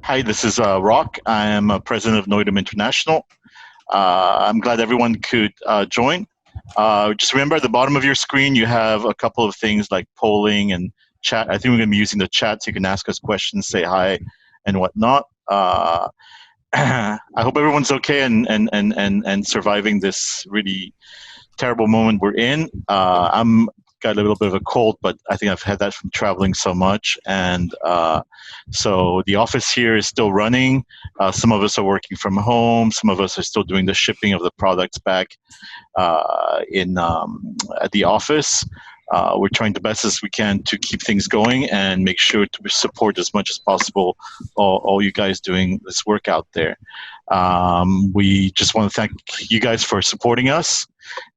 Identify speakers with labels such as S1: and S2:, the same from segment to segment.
S1: Hi, this is Rock. I am president of Noidum International. I'm glad everyone could join. Just remember at the bottom of your screen, you have a couple of things like polling and chat. I think we're going to be using the chat so you can ask us questions, say hi, and whatnot. I hope everyone's okay and surviving this really terrible moment we're in. I'm got a little bit of a cold, but I think I've had that from traveling so much. And so the office here is still running. Some of us are working from home. Some of us are still doing the shipping of the products back at the office. We're trying the best as we can to keep things going and make sure to support as much as possible all you guys doing this work out there. We just want to thank you guys for supporting us,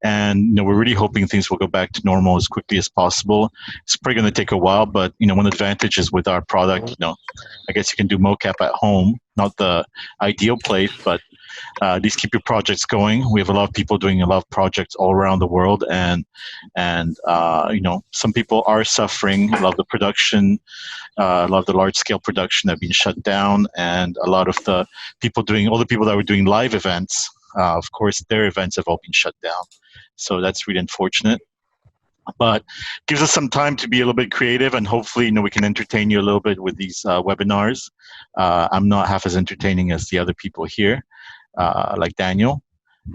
S1: and we're really hoping things will go back to normal as quickly as possible. It's probably going to take a while, but one advantage is with our product, I guess you can do Mocap at home, not the ideal place, but at least keep your projects going. We have a lot of people doing a lot of projects all around the world, and some people are suffering. A lot of the production, a lot of the large-scale production have been shut down, and a lot of the people all the people that were doing live events, of course, their events have all been shut down. So that's really unfortunate. But gives us some time to be a little bit creative, and hopefully, we can entertain you a little bit with these webinars. I'm not half as entertaining as the other people here, like Daniel.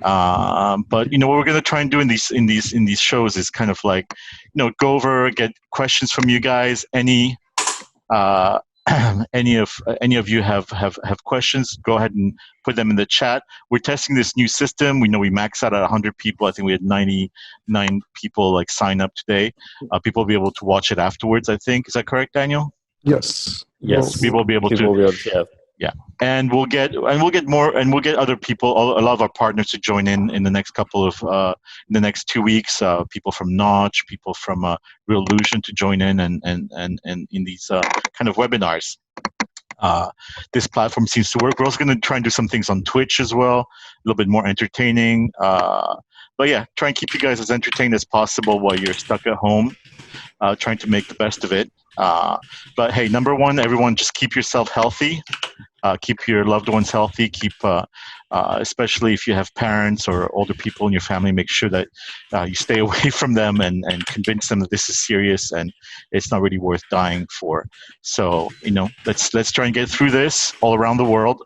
S1: But what we're going to try and do in these shows is kind of like, go over, get questions from you guys. Any of you have questions, go ahead and put them in the chat. We're testing this new system. We know we maxed out at 100 people. I think we had 99 people sign up today. People will be able to watch it afterwards, I think. Is that correct, Daniel?
S2: Yes.
S1: Yes, people will be able to. Yeah, and we'll get other people, a lot of our partners to join in the next couple of in the next 2 weeks. People from Notch, people from Real Illusion to join in and in these kind of webinars. This platform seems to work. We're also going to try and do some things on Twitch as well, a little bit more entertaining. But yeah, try and keep you guys as entertained as possible while you're stuck at home, trying to make the best of it. But hey, number one, everyone, just keep yourself healthy. Keep your loved ones healthy. Keep, especially if you have parents or older people in your family, make sure that you stay away from them and convince them that this is serious and it's not really worth dying for. So, let's try and get through this all around the world.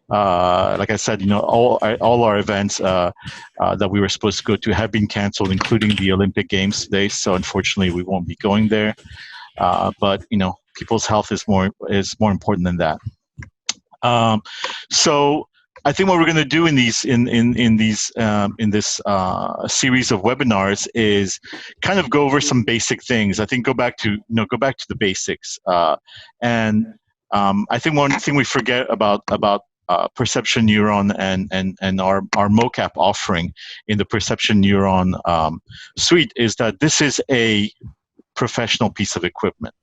S1: Like I said, all our events that we were supposed to go to have been canceled, including the Olympic Games today. So unfortunately, we won't be going there. But people's health is more important than that. So I think what we're going to do in this series of webinars is kind of go over some basic things. I think go back to the basics. And I think one thing we forget about Perception Neuron and our Mocap offering in the Perception Neuron suite is that this is a professional piece of equipment.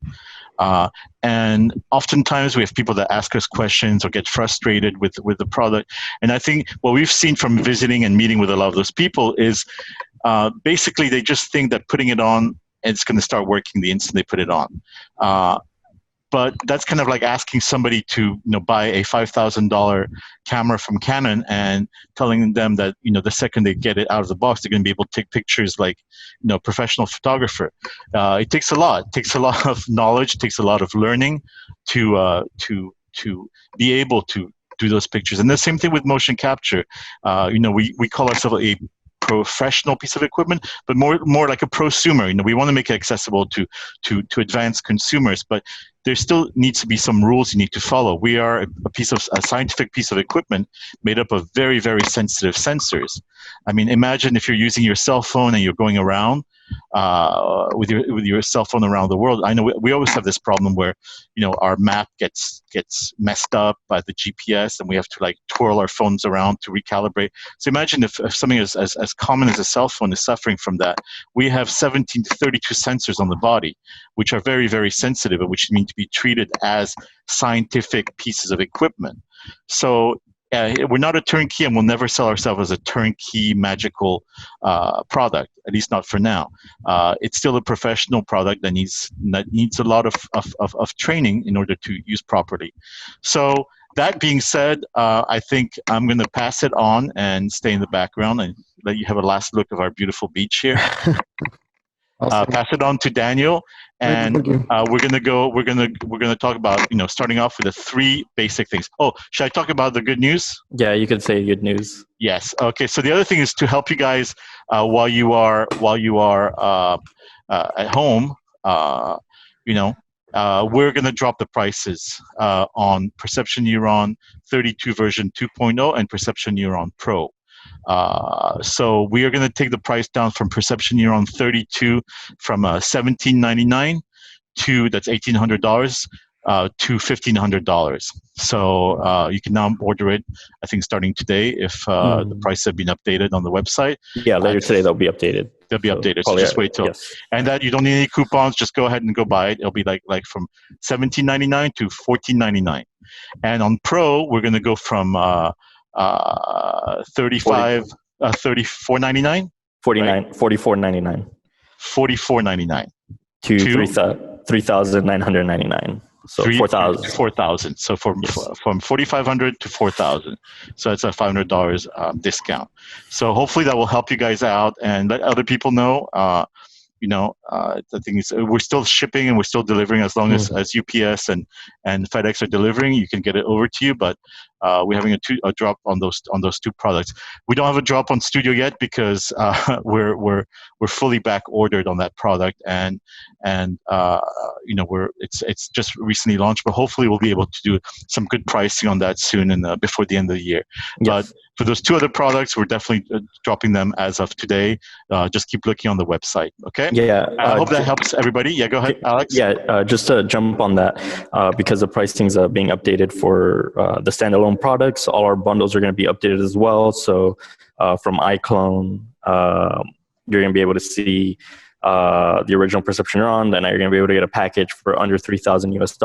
S1: And oftentimes we have people that ask us questions or get frustrated with the product. And I think what we've seen from visiting and meeting with a lot of those people is basically they just think that putting it on, it's going to start working the instant they put it on. But that's kind of like asking somebody to buy a $5,000 camera from Canon and telling them that the second they get it out of the box, they're going to be able to take pictures like professional photographer. It takes a lot. It takes a lot of knowledge. It takes a lot of learning to be able to do those pictures. And the same thing with motion capture. We call ourselves a professional piece of equipment, but more like a prosumer. We want to make it accessible to advanced consumers, but there still needs to be some rules you need to follow. We are a scientific piece of equipment made up of very, very sensitive sensors. I mean, imagine if you're using your cell phone and you're going around with your cell phone around the world. I know we always have this problem where our map gets messed up by the GPS, and we have to twirl our phones around to recalibrate. So imagine if something as common as a cell phone is suffering from that. We have 17 to 32 sensors on the body, which are very, very sensitive and which need to be treated as scientific pieces of equipment. So we're not a turnkey, and we'll never sell ourselves as a turnkey magical product. At least not for now. It's still a professional product that needs a lot of training in order to use properly. So that being said, I think I'm going to pass it on and stay in the background and let you have a last look of our beautiful beach here.
S2: Awesome.
S1: Pass it on to Daniel, and we're gonna talk about, starting off with the 3 basic things. Oh, should I talk about the good news?
S3: Yeah, you could say good news.
S1: Yes. Okay. So the other thing is to help you guys while you are at home. We're gonna drop the prices on Perception Neuron 32 version 2.0 and Perception Neuron Pro. So we are going to take the price down from Perception Neuron 32 from $1,799 to that's $1,800 to $1,500. So you can now order it, I think, starting today if the price have been updated on the website.
S3: Yeah, later today they'll be updated.
S1: They'll be updated. So just wait till.
S3: Yes.
S1: And that you don't need any coupons. Just go ahead and go buy it. It'll be like from $17.99 to $14.99. And on Pro, we're going to go from $34.99
S3: $44.99
S1: $44.99
S3: to $3,999. So
S1: 4,000. So from 4,500 to 4,000. So that's a $500 discount. So hopefully that will help you guys out and let other people know. The thing is, we're still shipping and we're still delivering as long as UPS and FedEx are delivering. You can get it over to you, but we're having a drop on those 2 products. We don't have a drop on Studio yet because we're fully back ordered on that product, and it's just recently launched, but hopefully we'll be able to do some good pricing on that soon and before the end of the year.
S3: Yes.
S1: But for those 2 other products, we're definitely dropping them as of today. Just keep looking on the website. Okay.
S3: Yeah.
S1: I hope that helps everybody. Yeah. Go ahead, Alex.
S3: Yeah. Just to jump on that, because the pricing's being updated for the standalone products, all our bundles are going to be updated as well. So from iClone, you're going to be able to see the original Perception Neuron. Then you're going to be able to get a package for under $3,000 US.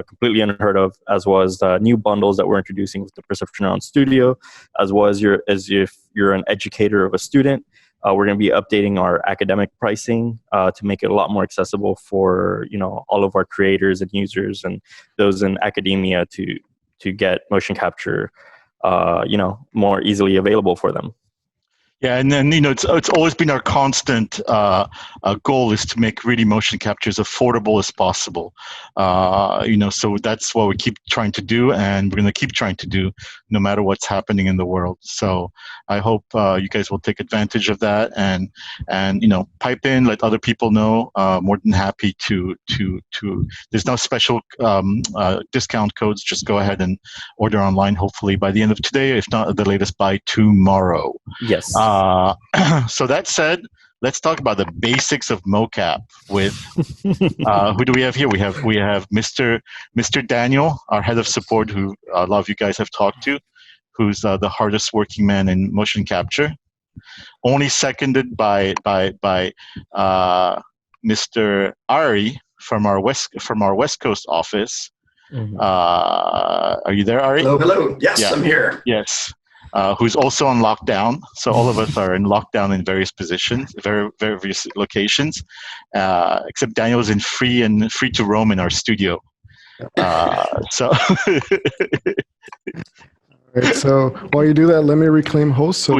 S3: Completely unheard of, as was the new bundles that we're introducing with the Perception Neuron Studio, as if you're an educator of a student. We're going to be updating our academic pricing to make it a lot more accessible for all of our creators and users and those in academia to get motion capture more easily available for them.
S1: Yeah, and then it's always been our constant goal is to make really motion capture as affordable as possible. So that's what we keep trying to do, and we're going to keep trying to do, no matter what's happening in the world. So I hope you guys will take advantage of that and pipe in, let other people know. More than happy to. There's no special discount codes. Just go ahead and order online. Hopefully by the end of today, if not at the latest by tomorrow.
S3: Yes.
S1: So that said, let's talk about the basics of mocap with who do we have here? We have Mr. Daniel, our head of support, who a lot of you guys have talked to, who's the hardest working man in motion capture. Only seconded by Mr. Ari from our West Coast office.
S3: Mm-hmm.
S1: Are you there, Ari?
S4: Hello. Yes, yeah. I'm here.
S1: Yes. Who's also on lockdown. So all of us are in lockdown in various positions, various locations, except Daniel is in free to roam in our studio. So.
S2: All right, so while you do that, let me reclaim host. So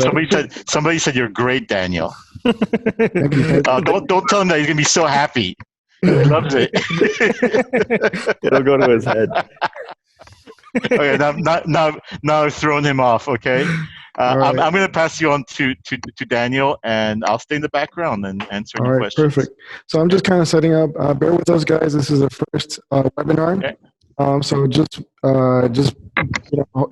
S1: somebody said you're great, Daniel. Don't tell him that he's gonna be so happy. He loves it.
S3: It'll go to his head.
S1: Okay, now I've thrown him off. Okay, right. I'm going to pass you on to Daniel, and I'll stay in the background and answer any questions.
S2: Perfect. So I'm just kind of setting up. Bear with us, guys. This is the first webinar. Okay. So just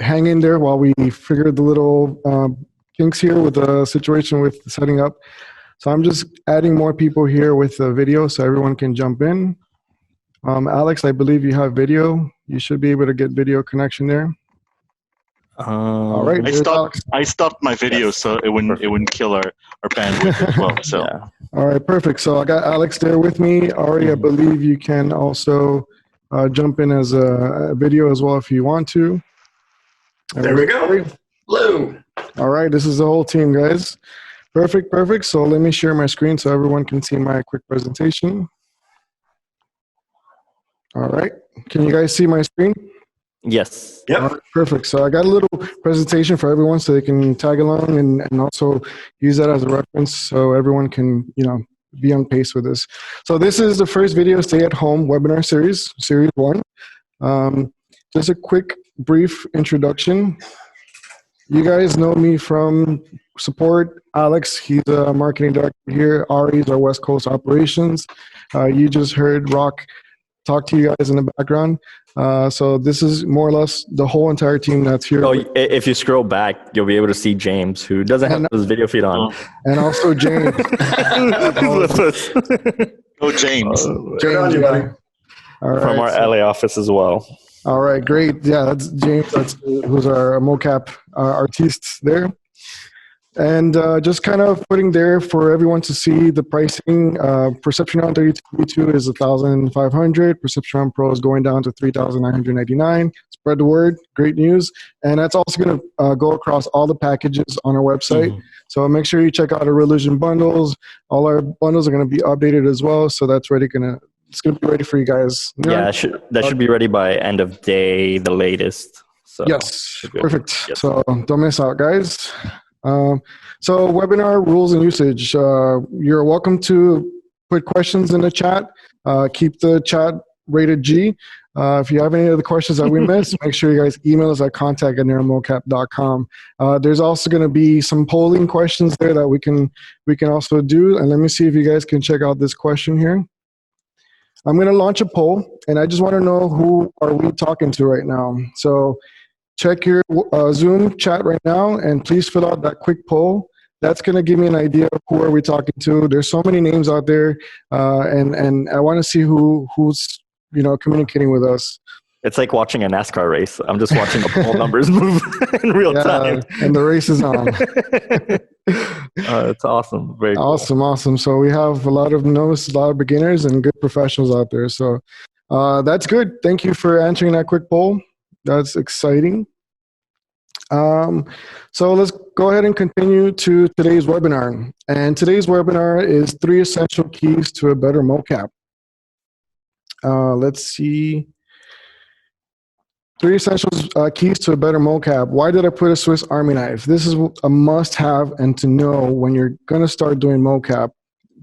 S2: hang in there while we figure the little kinks here with the situation with setting up. So I'm just adding more people here with the video so everyone can jump in. Alex, I believe you have video. You should be able to get video connection there. All right.
S1: I stopped my video so it wouldn't kill our bandwidth as well. So.
S2: Yeah. All right, perfect. So I got Alex there with me. Ari, I believe you can also jump in as a video as well if you want to.
S4: There we go. Hello.
S2: All right, this is the whole team, guys. Perfect. So let me share my screen so everyone can see my quick presentation. All right, can you guys see my screen?
S3: Yes.
S4: Yep.
S2: All right, perfect. So I got a little presentation for everyone so they can tag along and also use that as a reference so everyone can, be on pace with this. So this is the first video stay at home webinar series 1. Just a quick brief introduction. You guys know me from support. Alex, he's a marketing director here. Ari's our West Coast operations. You just heard Rock talk to you guys in the background. So this is more or less the whole entire team that's here.
S3: Oh, if you scroll back, you'll be able to see James, who doesn't have his video feed on.
S2: And also James.
S1: Oh, James.
S2: James, yeah. All right,
S3: From our LA office as well.
S2: All right, great. Yeah, that's James. Who's our Mocap artist there. And just kind of putting there for everyone to see the pricing. Perception Neuron 32 is 1,500. Perception Neuron Pro is going down to 3,999. Spread the word. Great news. And that's also going to go across all the packages on our website. Mm-hmm. So make sure you check out our religion bundles. All our bundles are going to be updated as well. So that's it's going to be ready for you guys.
S3: Yeah, that should be ready by end of day, the latest. So
S2: yes, perfect.
S3: Yes.
S2: So don't miss out, guys. So webinar rules and usage. You're welcome to put questions in the chat. Keep the chat rated G. If you have any other questions that we missed, make sure you guys email us at contact@neuromocap.com. There's also going to be some polling questions there that we can also do. And let me see if you guys can check out this question here. I'm going to launch a poll, and I just want to know who are we talking to right now. So check your Zoom chat right now, and please fill out that quick poll. That's going to give me an idea of who are we talking to. There's so many names out there, and I want to see who's communicating with us.
S3: It's like watching a NASCAR race. I'm just watching the poll numbers move in real time.
S2: And the race is on.
S3: It's awesome. Very
S2: awesome, cool. Awesome. So we have a lot of novices, a lot of beginners, and good professionals out there. So that's good. Thank you for answering that quick poll. That's exciting. So let's go ahead and continue to today's webinar. And today's webinar is 3 essential keys to a better mocap. Let's see. 3 essential keys to a better mocap. Why did I put a Swiss Army knife? This is a must-have and to know when you're going to start doing mocap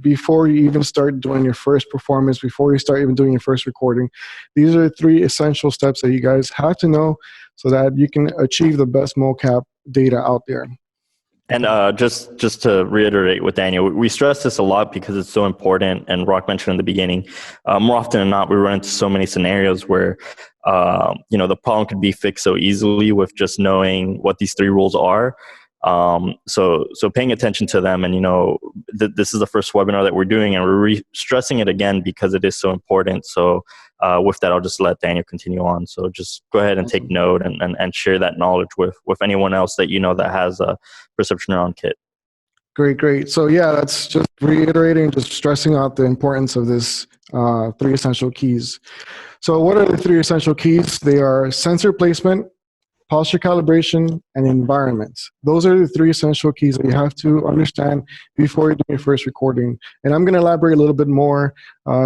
S2: before you even start doing your first performance, before you start even doing your first recording. These are 3 essential steps that you guys have to know so that you can achieve the best mocap data out there.
S3: And just to reiterate with Daniel, we stress this a lot because it's so important, and Rock mentioned in the beginning, more often than not, we run into so many scenarios where the problem could be fixed so easily with just knowing what these 3 rules are. So paying attention to them, and this is the first webinar that we're doing, and we're stressing it again because it is so important. So with that, I'll just let Daniel continue on. So just go ahead and take note and share that knowledge with anyone else that that has a Perception Neuron kit.
S2: Great. So yeah, that's just reiterating, just stressing out the importance of this 3 essential keys. So what are the 3 essential keys? They are sensor placement, posture calibration, and environment. Those are the 3 essential keys that you have to understand before you do your first recording. And I'm going to elaborate a little bit more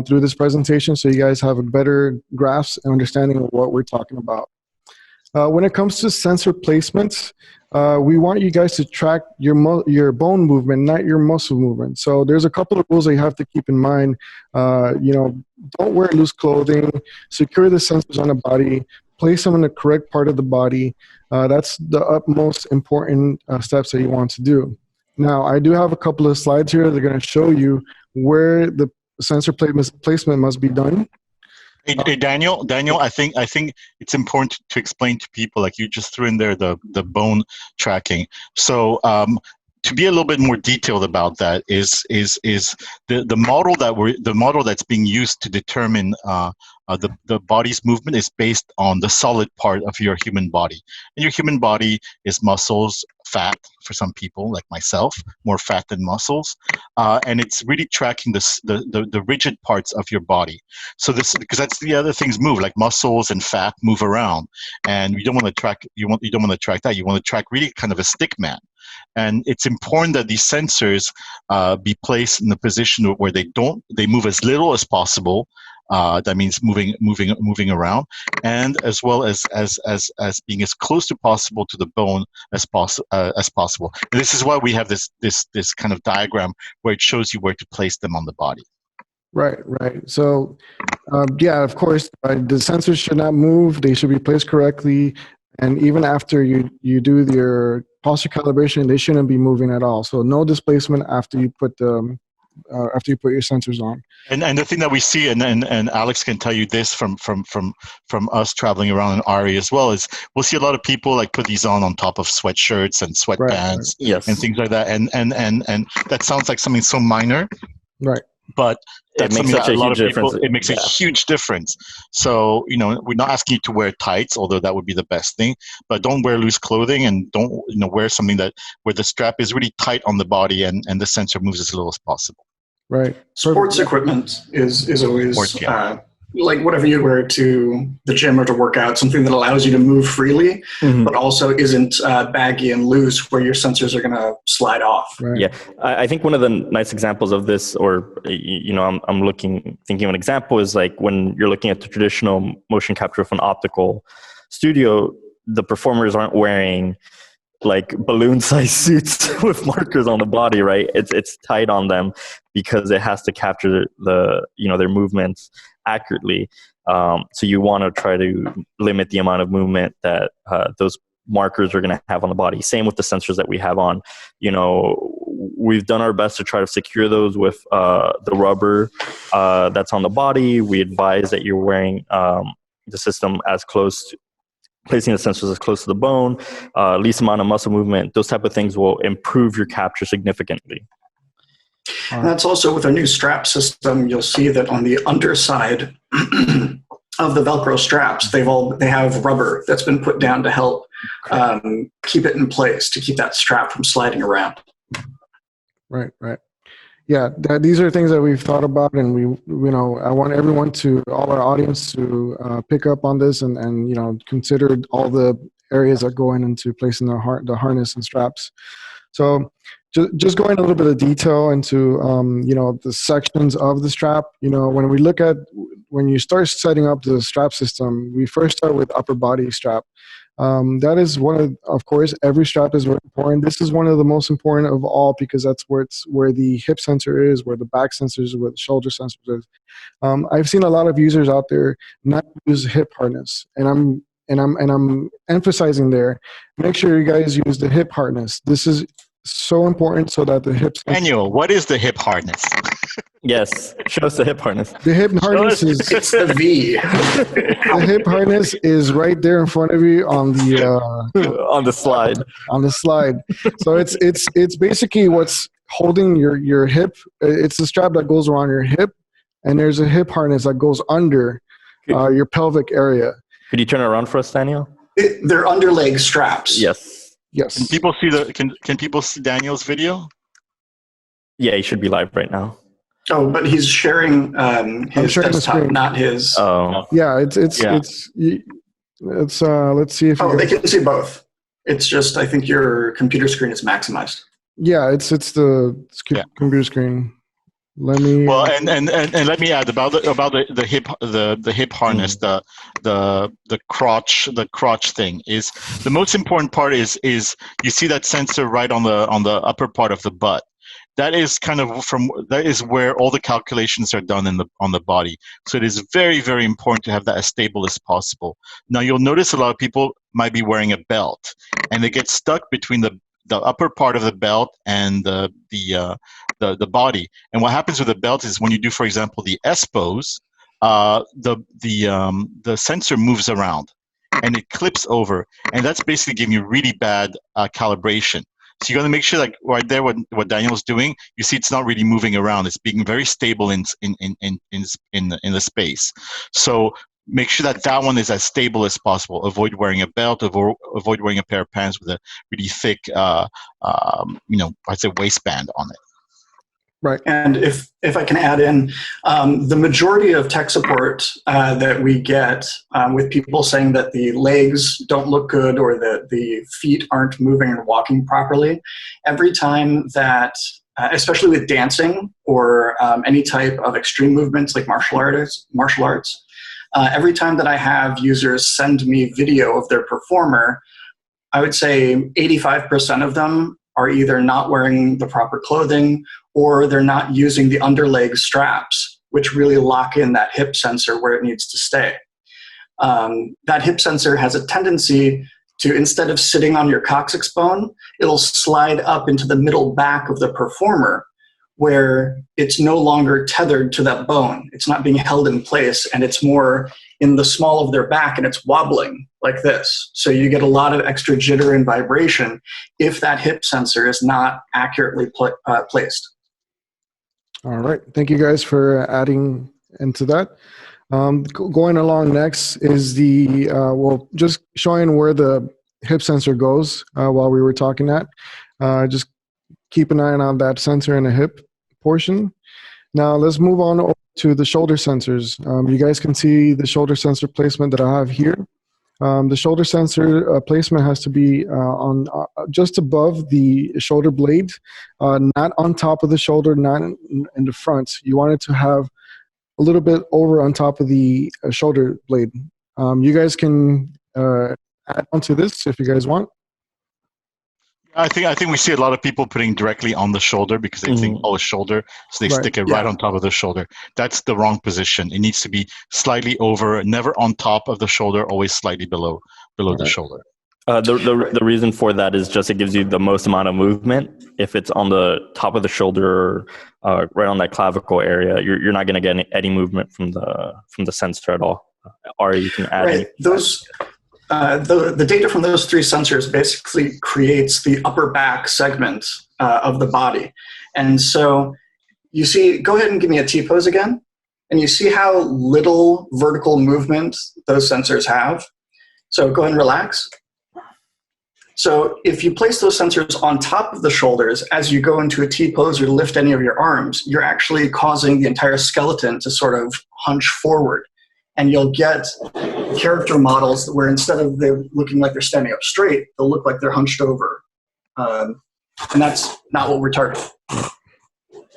S2: through this presentation so you guys have a better grasp and understanding of what we're talking about. When it comes to sensor placement, we want you guys to track your bone movement, not your muscle movement. So there's a couple of rules that you have to keep in mind. Don't wear loose clothing, secure the sensors on the body, place them in the correct part of the body. That's the utmost important steps that you want to do. Now, I do have a couple of slides here that are going to show you where the sensor placement must be done.
S1: Hey, Daniel, I think it's important to explain to people, like you just threw in there the bone tracking. So to be a little bit more detailed about that is the model that's being used to determine the body's movement is based on the solid part of your human body. And your human body is muscles, fat for some people, like myself, more fat than muscles, and it's really tracking the rigid parts of your body. So this, because that's the other things move, like muscles and fat move around, and you don't want to track you don't want to track that. You want to track really kind of a stick man. And it's important that these sensors be placed in a position where they move as little as possible. That means moving around, and as well as being as close to possible to the bone as possible. And this is why we have this kind of diagram where it shows you where to place them on the body.
S2: Right. So, yeah, of course, the sensors should not move. They should be placed correctly. And even after you do your posture calibration, they shouldn't be moving at all. So no displacement after you put your sensors on.
S1: And the thing that we see, and Alex can tell you this from us traveling around in ARI as well, is we'll see a lot of people like put these on top of sweatshirts and sweatpants,
S3: Yes,
S1: and things like that. And that sounds like something so minor,
S2: right?
S1: But that's
S3: it makes
S1: something
S3: such
S1: that
S3: a
S1: a lot
S3: huge
S1: of people,
S3: difference.
S1: it makes a huge difference. So, we're not asking you to wear tights, although that would be the best thing, but don't wear loose clothing, and don't, wear something where the strap is really tight on the body and the sensor moves as little as possible.
S2: Right.
S5: Sports equipment is always
S1: Sports, yeah.
S5: Like whatever you wear to the gym or to work out, something that allows you to move freely, but also isn't baggy and loose where your sensors are going to slide off.
S2: Right.
S3: Yeah, I think one of the nice examples of this, or I'm thinking of an example, is like when you're looking at the traditional motion capture of an optical studio, the performers aren't wearing like balloon-sized suits with markers on the body, right? It's tight on them because it has to capture their movements accurately. So you want to try to limit the amount of movement that those markers are going to have on the body. Same with the sensors that we have on. We've done our best to try to secure those with the rubber that's on the body. We advise that you're wearing the system placing the sensors as close to the bone, least amount of muscle movement. Those type of things will improve your capture significantly.
S5: And that's also with our new strap system. You'll see that on the underside of the Velcro straps, they have rubber that's been put down to help keep it in place, to keep that strap from sliding around.
S2: Right. Yeah, these are things that we've thought about, and I want everyone all our audience to pick up on this and consider all the areas that go into placing the harness and straps. So just going a little bit of detail into the sections of the strap. When you start setting up the strap system, we first start with upper body strap. That is of course, every strap is very important. This is one of the most important of all because that's where the hip sensor is, where the back sensor is, where the shoulder sensor is. I've seen a lot of users out there not use hip harness, and I'm emphasizing there. Make sure you guys use the hip harness. This is so important so that the hips.
S1: Daniel, what is the hip harness?
S3: Yes, show us the hip harness.
S2: The hip harness is
S5: It's the V.
S2: the hip harness is right there in front of you on the
S3: on the slide.
S2: On the slide. So it's basically what's holding your hip. It's the strap that goes around your hip, and there's a hip harness that goes under your pelvic area.
S3: Could you turn it around for us, Daniel?
S5: They're underleg straps.
S3: Yes.
S1: Can people see can people see Daniel's video?
S3: Yeah, he should be live right now.
S5: Oh, but he's sharing his desktop, not his.
S3: Oh.
S2: Yeah, it's let's see if.
S5: They can see both. It's just I think your computer screen is maximized.
S2: Yeah, it's the computer screen. Let me.
S1: Well, and let me add about the hip harness, the crotch thing is the most important part. Is you see that sensor right on the upper part of the butt. That is that is where all the calculations are done on the body. So it is very, very important to have that as stable as possible. Now you'll notice a lot of people might be wearing a belt, and they get stuck between the upper part of the belt and the body. And what happens with the belt is when you do, for example, the S pose, the sensor moves around and it clips over, and that's basically giving you really bad calibration. So you got to make sure, like right there, what Daniel's doing, you see it's not really moving around. It's being very stable in the space. So make sure that that one is as stable as possible. Avoid wearing a belt. Avoid wearing a pair of pants with a really thick, I'd say waistband on it.
S2: Right.
S5: And if I can add in, the majority of tech support that we get with people saying that the legs don't look good or that the feet aren't moving and walking properly, every time that, especially with dancing or any type of extreme movements like martial arts, every time that I have users send me video of their performer, I would say 85% of them are either not wearing the proper clothing or they're not using the underleg straps, which really lock in that hip sensor where it needs to stay. That hip sensor has a tendency to, instead of sitting on your coccyx bone, it'll slide up into the middle back of the performer where it's no longer tethered to that bone. It's not being held in place, and it's more in the small of their back, and it's wobbling like this. So you get a lot of extra jitter and vibration if that hip sensor is not accurately placed.
S2: All right. Thank you guys for adding into that. Going along next is just showing where the hip sensor goes while we were talking that. Just keep an eye on that sensor in the hip portion. Now let's move on over to the shoulder sensors. You guys can see the shoulder sensor placement that I have here. The shoulder sensor placement has to be on just above the shoulder blade, not on top of the shoulder, not in the front. You want it to have a little bit over on top of the shoulder blade. You guys can add on to this if you guys want.
S1: I think we see a lot of people putting directly on the shoulder because they think, oh, shoulder, so they stick it right on top of the shoulder. That's the wrong position. It needs to be slightly over, never on top of the shoulder, always slightly below the shoulder.
S3: The reason for that is just it gives you the most amount of movement. If it's on the top of the shoulder, right on that clavicle area, you're not going to get any movement from the sensor at all. Or you can add
S5: right. The data from those three sensors basically creates the upper back segment of the body. And so you see, go ahead and give me a T-pose again. And you see how little vertical movement those sensors have. So go ahead and relax. So if you place those sensors on top of the shoulders as you go into a T-pose or lift any of your arms, you're actually causing the entire skeleton to sort of hunch forward. And you'll get character models where instead of them looking like they're standing up straight, they'll look like they're hunched over. And that's not what we're targeting.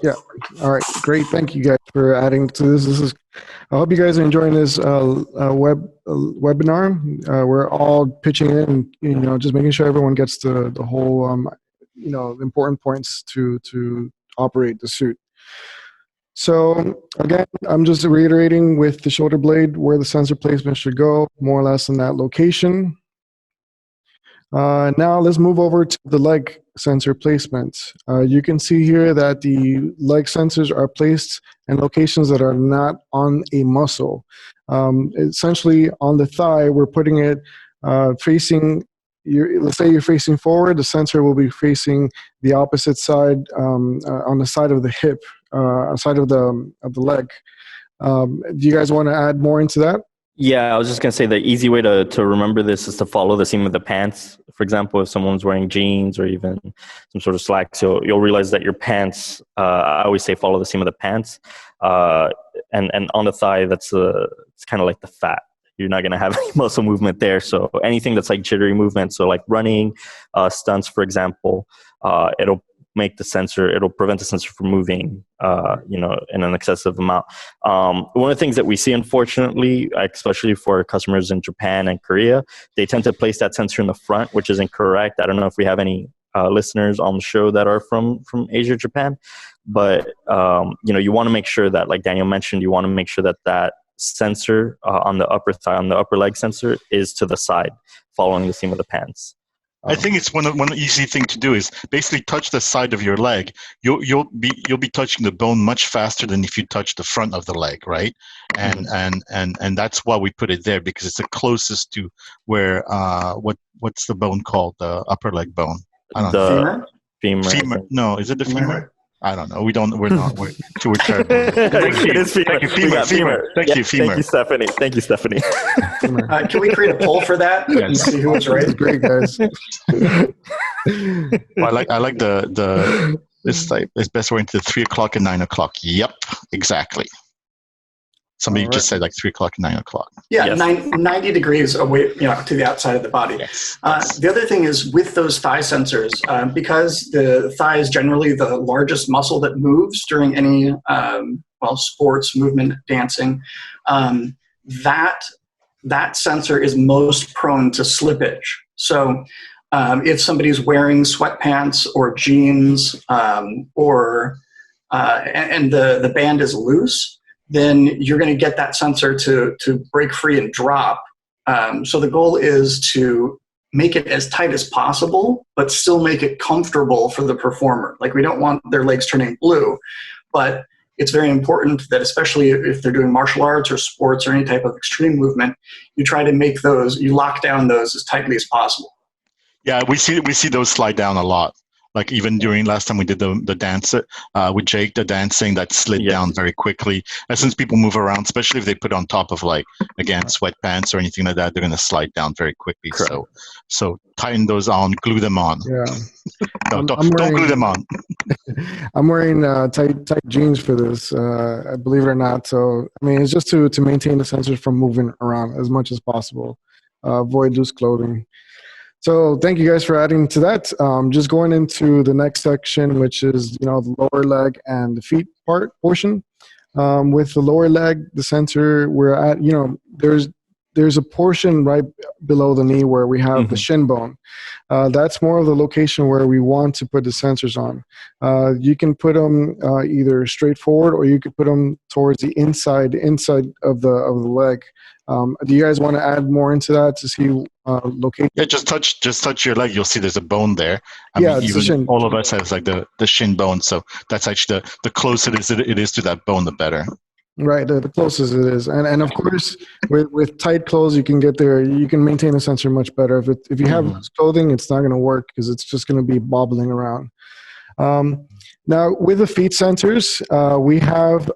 S2: Yeah. All right. Great. Thank you guys for adding to this. I hope you guys are enjoying this webinar. We're all pitching in, just making sure everyone gets the whole, important points to operate the suit. So again, I'm just reiterating with the shoulder blade where the sensor placement should go, more or less in that location. Now let's move over to the leg sensor placement. You can see here that the leg sensors are placed in locations that are not on a muscle. Essentially on the thigh, we're putting it facing, let's say you're facing forward, the sensor will be facing the opposite side on the side of the hip, side of the leg. Do you guys want to add more into that?
S3: Yeah, I was just going to say the easy way to remember this is to follow the seam of the pants. For example, if someone's wearing jeans or even some sort of slacks, you'll realize that your pants, I always say follow the seam of the pants. And on the thigh, it's kind of like the fat. You're not going to have any muscle movement there. So anything that's like jittery movement, so like running, stunts, for example, it'll prevent the sensor from moving, in an excessive amount. One of the things that we see, unfortunately, especially for customers in Japan and Korea, they tend to place that sensor in the front, which is incorrect. I don't know if we have any listeners on the show that are from Asia, Japan, but you want to make sure that, like Daniel mentioned, you want to make sure that sensor on the upper thigh, on the upper leg sensor, is to the side, following the seam of the pants.
S1: I think it's one easy thing to do is basically touch the side of your leg. You'll be touching the bone much faster than if you touch the front of the leg, right? And that's why we put it there, because it's the closest to where what's the bone called, the upper leg bone? I don't know.
S5: Femur?
S3: Femur.
S1: No, is it the femur? I don't know. We're not. We're terrible.
S3: It is femur.
S1: Thank you,
S3: We got
S1: femur. Thank you, femur.
S3: Thank you, Stephanie.
S5: Can we create a poll for that?
S1: Yes.
S5: See who was right.
S2: That's great, guys.
S1: Well, I like the it's best way into 3 o'clock and 9 o'clock. Yep, exactly. Somebody just said like 3 o'clock and 9 o'clock.
S5: Yeah,
S3: Yes.
S5: 90 degrees away, to the outside of the body.
S1: Yes.
S5: The other thing is with those thigh sensors, because the thigh is generally the largest muscle that moves during any sports, movement, dancing, that sensor is most prone to slippage. So if somebody's wearing sweatpants or jeans and the band is loose, then you're going to get that sensor to break free and drop. So the goal is to make it as tight as possible, but still make it comfortable for the performer. Like, we don't want their legs turning blue, but it's very important that, especially if they're doing martial arts or sports or any type of extreme movement, you try to make you lock down those as tightly as possible.
S1: Yeah, we see those slide down a lot. Like even during last time we did the dance with Jake, the dancing that slid down very quickly. And since people move around, especially if they put on top of sweatpants or anything like that, they're going to slide down very quickly.
S3: Correct.
S1: So tighten those on, glue them on.
S2: Yeah.
S1: No, don't glue them on.
S2: I'm wearing tight jeans for this, believe it or not. So, I mean, it's just to maintain the sensors from moving around as much as possible. Avoid loose clothing. So thank you guys for adding to that. Just going into the next section, which is, the lower leg and the feet portion. With the lower leg, the sensor, we're at, there's a portion right below the knee where we have the shin bone. That's more of the location where we want to put the sensors on. You can put them either straight forward, or you could put them towards the inside of the leg. Do you guys want to add more into that to see location?
S1: Yeah, just touch your leg. You'll see there's a bone there. I mean, even all of us has like the shin bone, so that's actually the closer it is to that bone, the better.
S2: Right, the closest it is, and of course, with tight clothes, you can get there. You can maintain the sensor much better. If you have loose clothing, it's not going to work because it's just going to be bobbling around. Now, with the feet sensors, we have,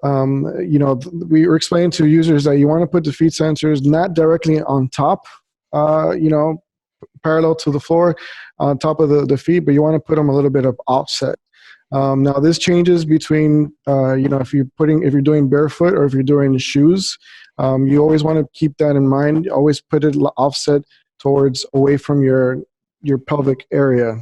S2: we were explaining to users that you want to put the feet sensors not directly on top, parallel to the floor, on top of the feet, but you want to put them a little bit of offset. Now, this changes between, if you're doing barefoot or if you're doing shoes. You always want to keep that in mind. Always put it offset towards away from your pelvic area.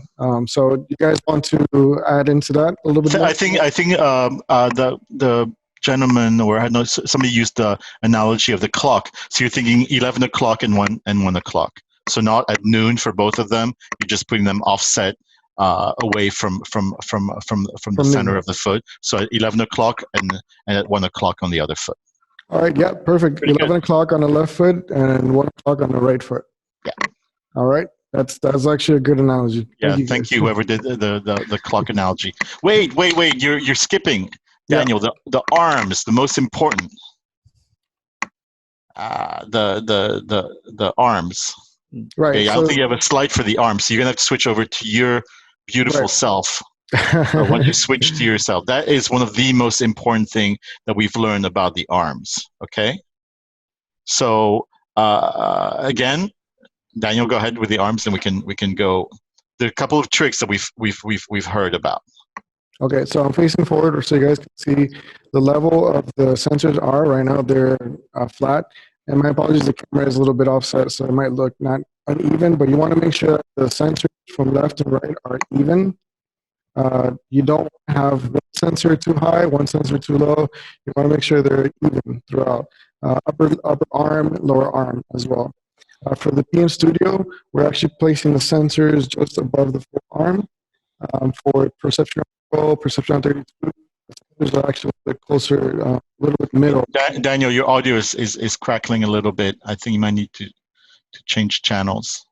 S2: So you guys want to add into that a little bit?
S1: I think the gentleman, or I know somebody used the analogy of the clock. So you're thinking 11 o'clock and 1 o'clock. So not at noon for both of them. You're just putting them offset away from the center of the foot. So at 11 o'clock and at 1 o'clock on the other foot.
S2: All right. Yeah. Perfect.
S1: Pretty
S2: 11 o'clock on the left foot and 1 o'clock on the right foot.
S1: Yeah.
S2: All right. That's actually a good analogy.
S1: Yeah. Thank you, whoever did the clock analogy. Wait. You're skipping, Daniel. Yeah. The arms, the most important. The arms.
S2: Right.
S1: Okay, I don't think you have a slide for the arms, so you're gonna have to switch over to your beautiful self. Once you switch to yourself, that is one of the most important thing that we've learned about the arms. Okay. So again, Daniel, go ahead with the arms, and we can go. There are a couple of tricks that we've heard about.
S2: Okay, so I'm facing forward so you guys can see the level of the sensors are right now. They're flat. And my apologies, the camera is a little bit offset, so it might look not uneven, but you want to make sure that the sensors from left and right are even. You don't have one sensor too high, one sensor too low. You want to make sure they're even throughout. Upper arm, lower arm as well. For the PM Studio, we're actually placing the sensors just above the forearm. For Perception Neuron, Perception 32, the sensors are actually a bit closer, a little bit middle.
S1: Daniel, your audio is crackling a little bit. I think you might need to change channels.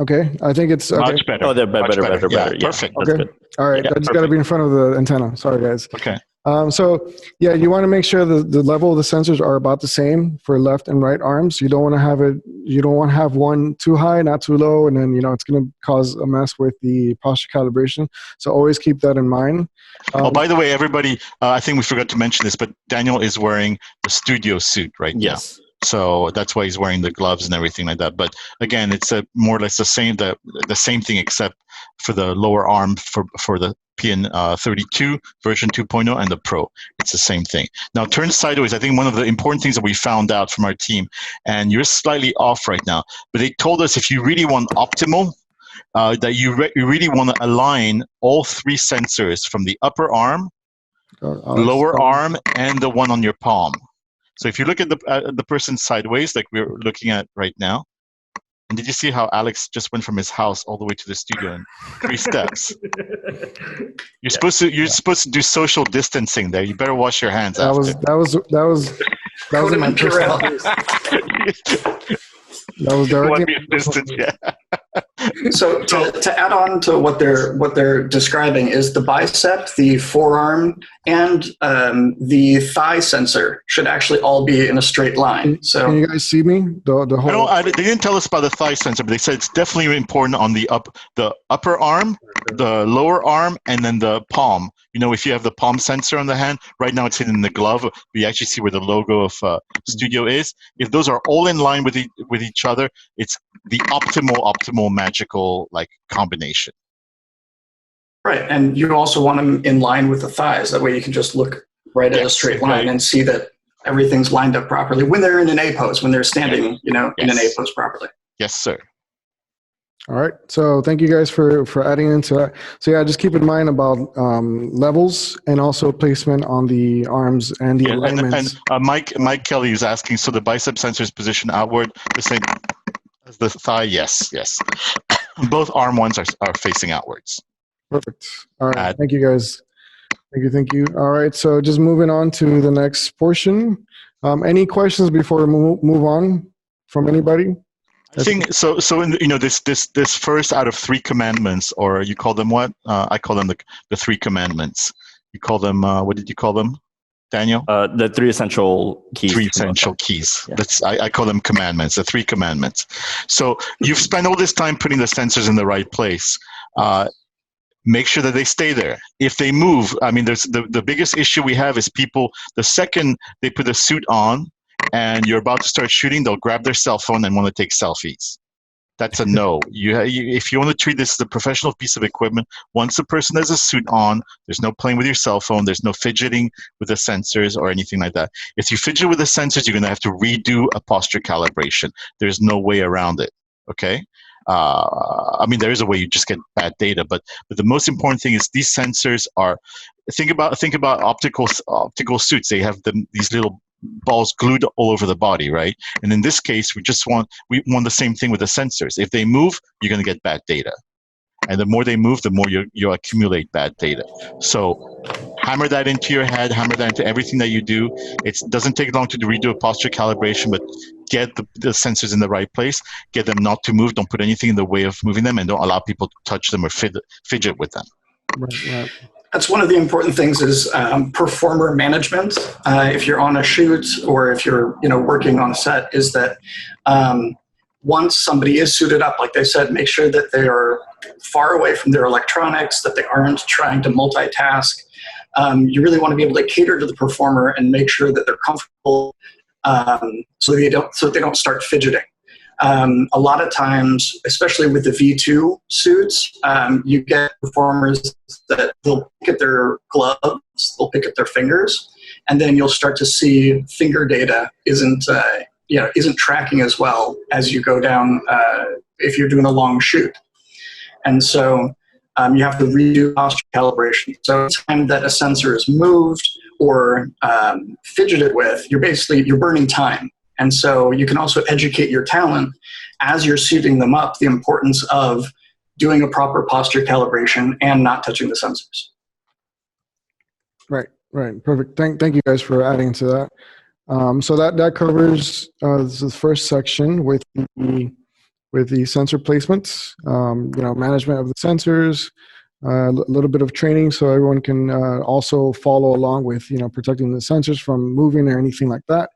S2: Okay, I think it's okay.
S1: Much better.
S3: Oh, they're better.
S1: Yeah,
S3: Yeah,
S1: perfect.
S2: Okay,
S3: good.
S2: all right.
S1: Yeah,
S2: I just got to be in front of the antenna. Sorry, guys.
S1: Okay.
S2: So yeah, you want to make sure the level of the sensors are about the same for left and right arms. You don't want to have it. You don't want to have one too high, not too low, and then it's going to cause a mess with the posture calibration. So always keep that in mind.
S1: Oh, by the way, everybody, I think we forgot to mention this, but Daniel is wearing the studio suit right now.
S3: Yes.
S1: So that's why he's wearing the gloves and everything like that. But again, it's more or less the same thing, except for the lower arm for the PN32 version 2.0 and the Pro. It's the same thing. Now turn sideways. I think one of the important things that we found out from our team, and you're slightly off right now, but they told us if you really want optimal, that you really want to align all three sensors from the upper arm, lower arm, and the one on your palm. So if you look at the person sideways, like we're looking at right now, and did you see how Alex just went from his house all the way to the studio in 3 steps? You're supposed to do social distancing there. You better wash your hands after.
S2: That was in my personal. That was directly.
S1: Distance, yeah.
S5: So to add on to what they're describing is the bicep, the forearm, and the thigh sensor should actually all be in a straight line. So
S2: can you guys see me? The whole.
S1: No, they didn't tell us about the thigh sensor, but they said it's definitely important on the upper arm, the lower arm, and then the palm. If you have the palm sensor on the hand, right now it's hidden in the glove. We actually see where the logo of Studio is. If those are all in line with each other, it's the optimal magical combination.
S5: Right, and you also want them in line with the thighs. That way you can just look right at a straight line and see that everything's lined up properly when they're in an A pose, when they're standing, in an A pose properly.
S1: Yes, sir.
S2: All right. So thank you guys for adding into that. So yeah, just keep in mind about levels and also placement on the arms and the alignments.
S1: And Mike Kelly is asking, so the bicep sensor is positioned outward, the same as the thigh? Yes. Both arm ones are facing outwards.
S2: Perfect. All right. Thank you guys. Thank you. All right. So just moving on to the next portion. Any questions before we move on from anybody?
S1: I think so. In this first out of 3 commandments, or you call them what? I call them the 3 commandments. You call them what did you call them, Daniel?
S3: The 3 essential keys.
S1: 3 essential keys.
S3: Yeah.
S1: I call them commandments. The 3 commandments. So you've spent all this time putting the sensors in the right place. Make sure that they stay there. If they move, there's the biggest issue we have is people. The second they put a suit on, and you're about to start shooting, they'll grab their cell phone and want to take selfies. That's a no. If you want to treat this as a professional piece of equipment, once the person has a suit on, there's no playing with your cell phone, there's no fidgeting with the sensors or anything like that. If you fidget with the sensors, you're going to have to redo a posture calibration. There's no way around it, okay? There is a way you just get bad data, but the most important thing is these sensors are, think about optical suits. They have these little balls glued all over the body, right? And in this case, we want the same thing with the sensors. If they move, you're going to get bad data. And the more they move, the more you accumulate bad data. So hammer that into your head, hammer that into everything that you do. It doesn't take long to redo a posture calibration, but get the sensors in the right place, get them not to move, don't put anything in the way of moving them, and don't allow people to touch them or fidget with them.
S2: Right.
S5: That's one of the important things is performer management. If you're on a shoot or if you're working on a set, is that once somebody is suited up, like they said, make sure that they are far away from their electronics, that they aren't trying to multitask. You really want to be able to cater to the performer and make sure that they're comfortable, so they don't start fidgeting. A lot of times, especially with the V2 suits, you get performers that they'll pick at their gloves, they'll pick at their fingers, and then you'll start to see finger data isn't tracking as well as you go down if you're doing a long shoot. And so you have to redo posture calibration. So anytime that a sensor is moved or fidgeted with, you're burning time. And so you can also educate your talent as you're suiting them up the importance of doing a proper posture calibration and not touching the sensors.
S2: Right. Perfect. Thank you guys for adding to that. So that covers the first section with the sensor placements, management of the sensors, a little bit of training so everyone can also follow along with, protecting the sensors from moving or anything like that.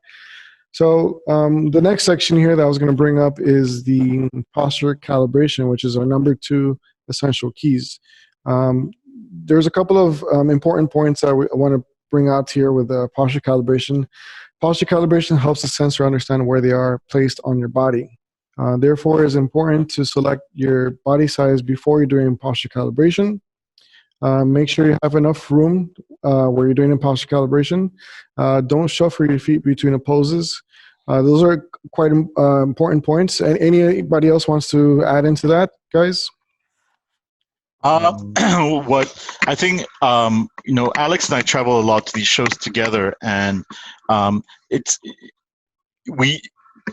S2: So the next section here that I was going to bring up is the posture calibration, which is our number 2 essential keys. There's a couple of important points that I want to bring out here with posture calibration. Posture calibration helps the sensor understand where they are placed on your body. Therefore, it's important to select your body size before you're doing posture calibration. Make sure you have enough room where you're doing a posture calibration. Don't shuffle your feet between the poses. Those are quite important points. And anybody else wants to add into that, guys?
S1: What I think, Alex and I travel a lot to these shows together, and I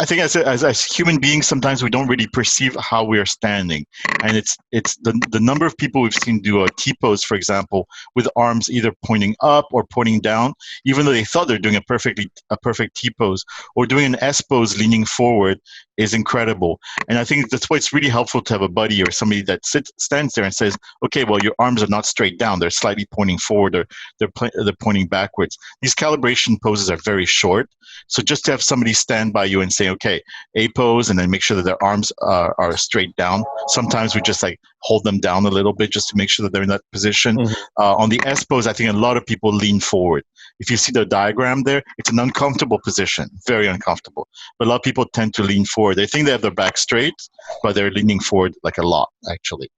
S1: think as human beings, sometimes we don't really perceive how we are standing, and it's the number of people we've seen do a T-pose, for example, with arms either pointing up or pointing down, even though they thought they're doing a perfect T-pose, or doing an S-pose leaning forward is incredible. And I think that's why it's really helpful to have a buddy or somebody that stands there and says, okay, well, your arms are not straight down, they're slightly pointing forward, or they're pointing backwards. These calibration poses are very short, so just to have somebody stand by you and say, okay, A pose, and then make sure that their arms are straight down. Sometimes we just hold them down a little bit just to make sure that they're in that position. On the S pose, I think a lot of people lean forward. If you see the diagram there, it's an uncomfortable position, very uncomfortable. But a lot of people tend to lean forward. They think they have their back straight, but they're leaning forward a lot, actually.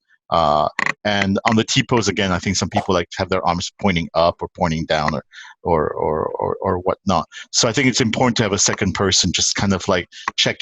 S1: And on the T-pose, again, I think some people have their arms pointing up or pointing down or whatnot. So I think it's important to have a second person just kind of check,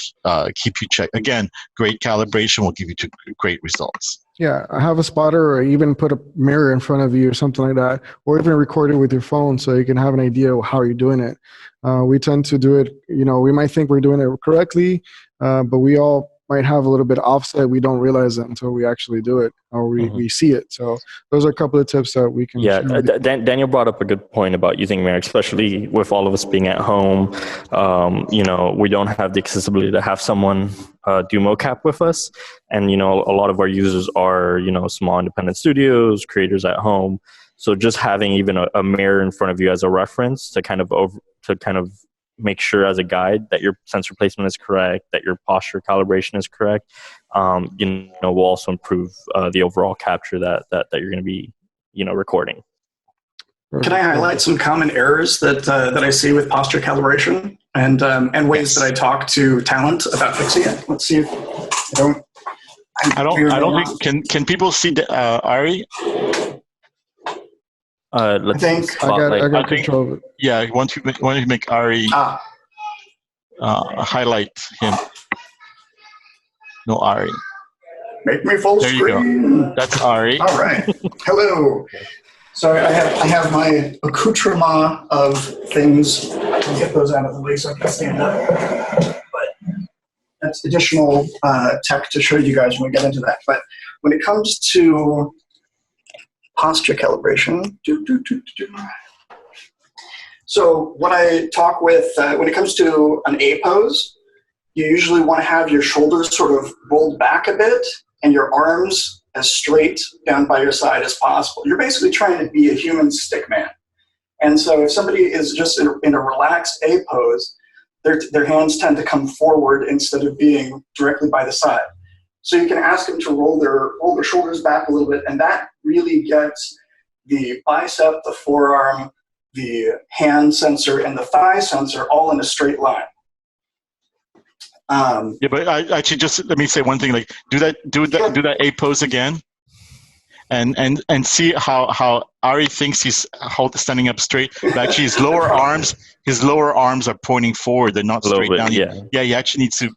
S1: keep you check. Again, great calibration will give you great results.
S2: Yeah, have a spotter, or even put a mirror in front of you or something like that, or even record it with your phone so you can have an idea of how you're doing it. We tend to do it, we might think we're doing it correctly, but we all might have a little bit of offset. We don't realize it until we actually do it, or we see it. So those are a couple of tips that we can share.
S3: Daniel brought up a good point about using mirror, especially with all of us being at home. We don't have the accessibility to have someone do mocap with us. And, a lot of our users are, small independent studios, creators at home. So just having even a mirror in front of you as a reference to kind of make sure as a guide that your sensor placement is correct, that your posture calibration is correct, will also improve the overall capture that you're going to be, recording.
S5: Can I highlight some common errors that I see with posture calibration and ways that I talk to talent about fixing it? Let's see if I don't
S1: think can people see Ari?
S3: Let's
S2: think I got control of it.
S1: Yeah, I want to make Ari highlight him. No, Ari.
S5: Make me full
S1: there
S5: screen.
S1: You go. That's Ari.
S5: All right. Hello. Sorry, I have my accoutrement of things. I'll get those out of the way so I can stand up. But that's additional tech to show you guys when we get into that. But when it comes to posture calibration, so what I talk with, when it comes to an A pose, you usually want to have your shoulders sort of rolled back a bit and your arms as straight down by your side as possible. You're basically trying to be a human stick man. And so if somebody is just in a relaxed A pose, their hands tend to come forward instead of being directly by the side. So you can ask them to roll their shoulders back a little bit, and that really gets the bicep, the forearm, the hand sensor, and the thigh sensor all in a straight line.
S1: Yeah, but I actually just let me say one thing. Do that A pose again, and see how Ari thinks he's standing up straight. But actually, his lower arms are pointing forward. They're not straight down. Yeah, he actually needs to.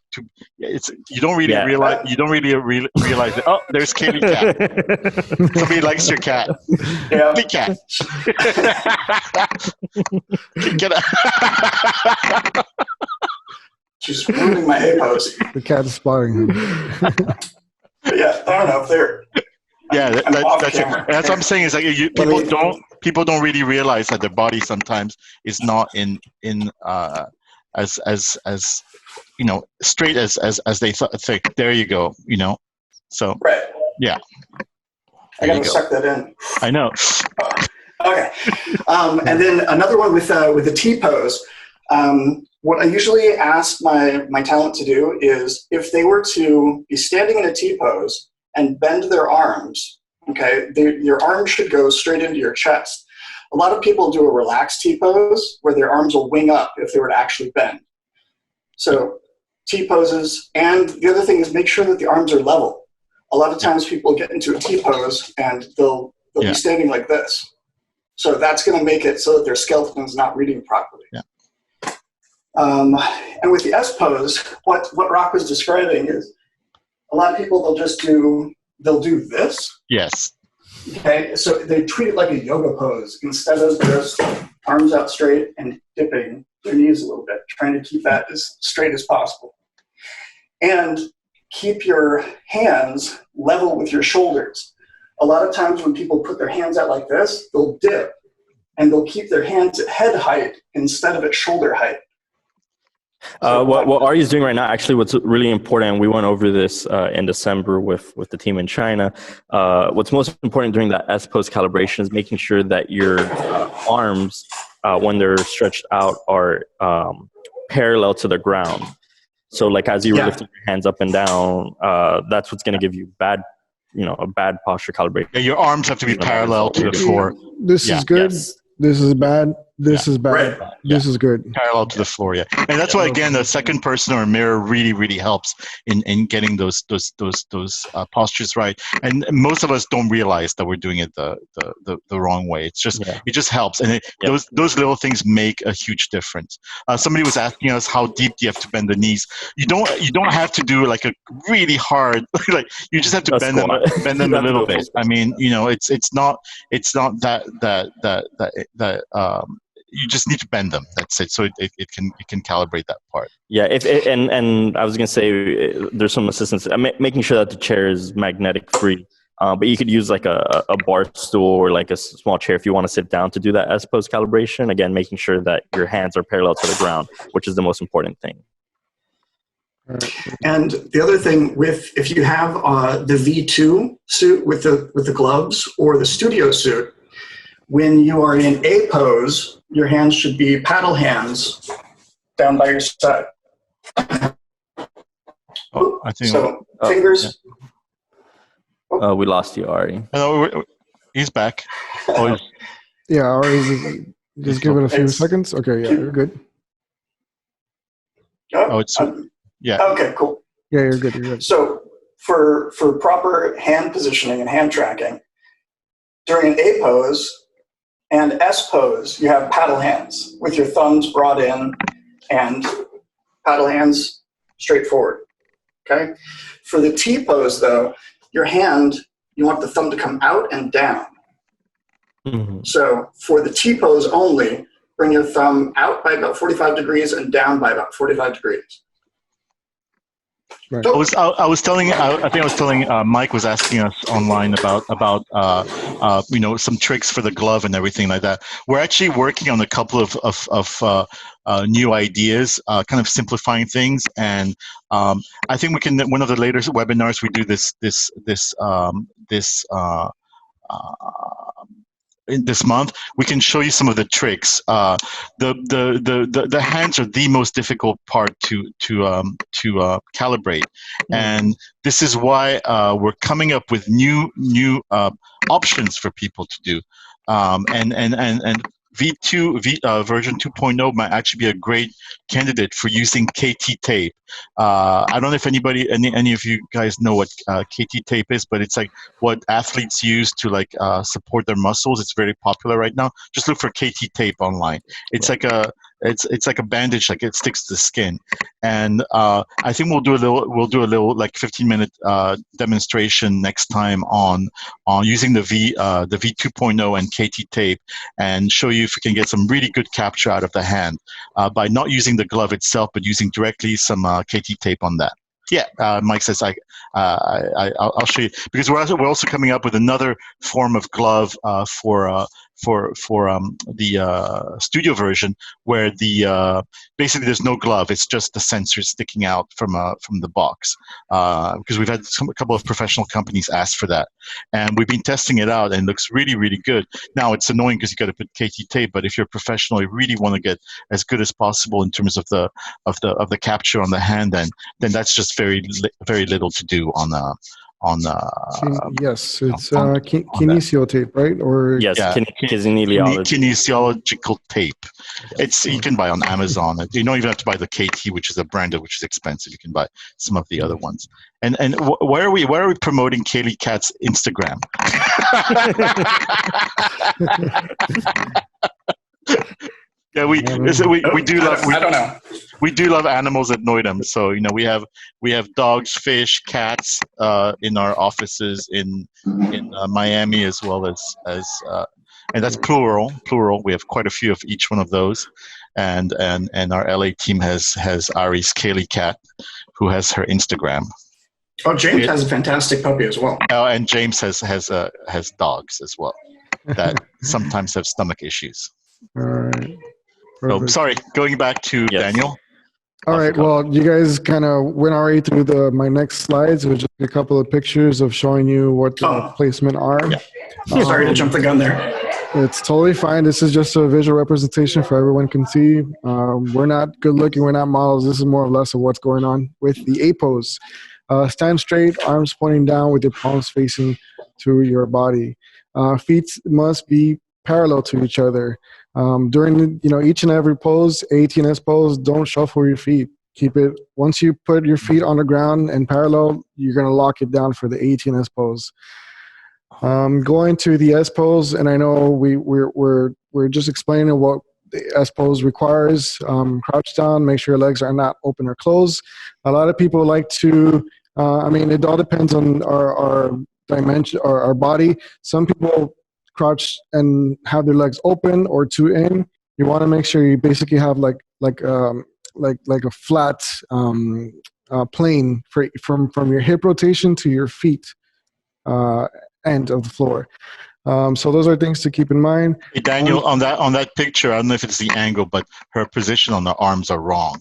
S1: You don't really realize. You don't really realize it. Oh, there's Kaylee Cat. Somebody likes your cat.
S5: Yeah,
S1: Kaylee Cat. Get up.
S5: She's ruining my A pose.
S2: The cat is spotting him.
S5: Yeah, I don't know if they're.
S1: Yeah, that's it. That's what I'm saying. Is people don't really realize that their body sometimes is not in as straight as they think. There you go. So
S5: right.
S1: Yeah.
S5: I got to suck that in.
S1: I know.
S5: Okay. And then another one with the T-pose. What I usually ask my talent to do is if they were to be standing in a T-pose and bend their arms, okay, your arms should go straight into your chest. A lot of people do a relaxed T-pose where their arms will wing up if they were to actually bend. So T-poses, and the other thing is make sure that the arms are level. A lot of times people get into a T-pose and they'll be standing like this. So that's going to make it so that their skeleton is not reading properly.
S1: Yeah.
S5: And with the S-pose, what Rock was describing is a lot of people, they'll do this.
S1: Yes.
S5: Okay, so they treat it like a yoga pose instead of just arms out straight and dipping their knees a little bit, trying to keep that as straight as possible. And keep your hands level with your shoulders. A lot of times when people put their hands out like this, they'll dip and they'll keep their hands at head height instead of at shoulder height.
S3: What Ari's doing right now, actually, what's really important, we went over this in December with the team in China. What's most important during that S-pose calibration is making sure that your arms, when they're stretched out, are parallel to the ground. So, like as you're lifting your hands up and down, that's what's going to give you a bad posture calibration.
S1: Yeah, your arms have to be parallel to the floor.
S2: This is good.
S3: Yes.
S2: This is bad. This is bad.
S5: Right.
S2: This is good.
S1: Parallel to the floor, yeah. And that's why, again, the second person or a mirror really, really helps in getting those postures right. And most of us don't realize that we're doing it the wrong way. It's just it just helps, and those little things make a huge difference. Somebody was asking us how deep do you have to bend the knees. You don't have to do like a really hard like you just have to bend them a little bit. I mean, it's not that you just need to bend them. That's it. So it can calibrate that part.
S3: Yeah. And I was gonna say there's some assistance. Making sure that the chair is magnetic free. But you could use like a bar stool or like a small chair if you want to sit down to do that S-pose calibration. Again, making sure that your hands are parallel to the ground, which is the most important thing.
S5: And the other thing if you have the V2 suit with the gloves or the studio suit, when you are in A pose, your hands should be paddle hands down by your side.
S1: Oh, I think
S5: fingers.
S3: Yeah. We lost you, Ari.
S1: No, he's back.
S2: Just give it a few seconds. Okay, yeah, you're good.
S5: Okay, cool.
S2: Yeah, you're good. You're good.
S5: So for proper hand positioning and hand tracking, during an A pose and S pose, you have paddle hands with your thumbs brought in and paddle hands straight forward. Okay. For the T pose, though, your hand, you want the thumb to come out and down.
S3: Mm-hmm.
S5: So for the T pose only, bring your thumb out by about 45 degrees and down by about 45 degrees.
S2: Right.
S1: I was telling Mike was asking us online about some tricks for the glove and everything like that. We're actually working on a couple of new ideas, kind of simplifying things, and I think we can. One of the later webinars we do this month, we can show you some of the tricks. The hands are the most difficult part to calibrate, and this is why we're coming up with new options for people to do, and V2 version 2.0 might actually be a great candidate for using KT tape. I don't know if any of you guys know what KT tape is, but it's like what athletes use to support their muscles. It's very popular right now. Just look for KT tape online. It's like a bandage, like it sticks to the skin. And I think we'll do a little like 15-minute demonstration next time on using the V2.0 and KT tape, and show you if we can get some really good capture out of the hand by not using the glove itself, but using directly some KT tape on that. Yeah, Mike says I'll show you, because we're also coming up with another form of glove for the studio version, where the basically there's no glove; it's just the sensor sticking out from the box. Because we've had a couple of professional companies ask for that, and we've been testing it out, and it looks really, really good. Now it's annoying because you got to put KT tape, but if you're a professional, you really want to get as good as possible in terms of the capture on the hand, then that's just very little to do on
S2: yes, it's
S1: on
S2: kinesio tape, right? Or
S3: Yes,
S1: Yeah. kinesiological tape. You can buy on Amazon. You don't even have to buy the KT, which is a branded, which is expensive. You can buy some of the other ones. And why are we promoting Kaylee Cat's Instagram? Yeah, we do love.
S5: I don't know.
S1: We do love animals at Noidem. So we have dogs, fish, cats in our offices in Miami, as well as and that's plural. We have quite a few of each one of those, and our LA team has Ari's Kaylee Cat, who has her Instagram.
S5: Oh, James has a fantastic puppy as well.
S1: And James has dogs as well that sometimes have stomach issues.
S2: all right.
S1: So,
S2: Perfect.
S1: sorry, going back to Daniel.
S2: All right. Well, you guys kind of went already through my next slides, which is a couple of pictures of showing you what the placement are.
S5: Yeah. Sorry to jump the gun there.
S2: It's totally fine. This is just a visual representation for everyone can see. We're not good looking. We're not models. This is more or less of what's going on with the A pose. Stand straight, arms pointing down with your palms facing to your body. Feet must be parallel to each other. During each and every pose, ATNS pose, don't shuffle your feet. Keep it, once you put your feet on the ground and parallel, you're going to lock it down for the ATNS pose. Going to the S pose, and I know we're just explaining what the S pose requires. Crouch down, make sure your legs are not open or closed. A lot of people like to, it all depends on our dimension or our body. Some people crouch and have their legs open or two in. You want to make sure you basically have like a flat plane from your hip rotation to your feet end of the floor. So those are things to keep in mind.
S1: Hey, Daniel, on that picture, I don't know if it's the angle, but her position on the arms are wrong.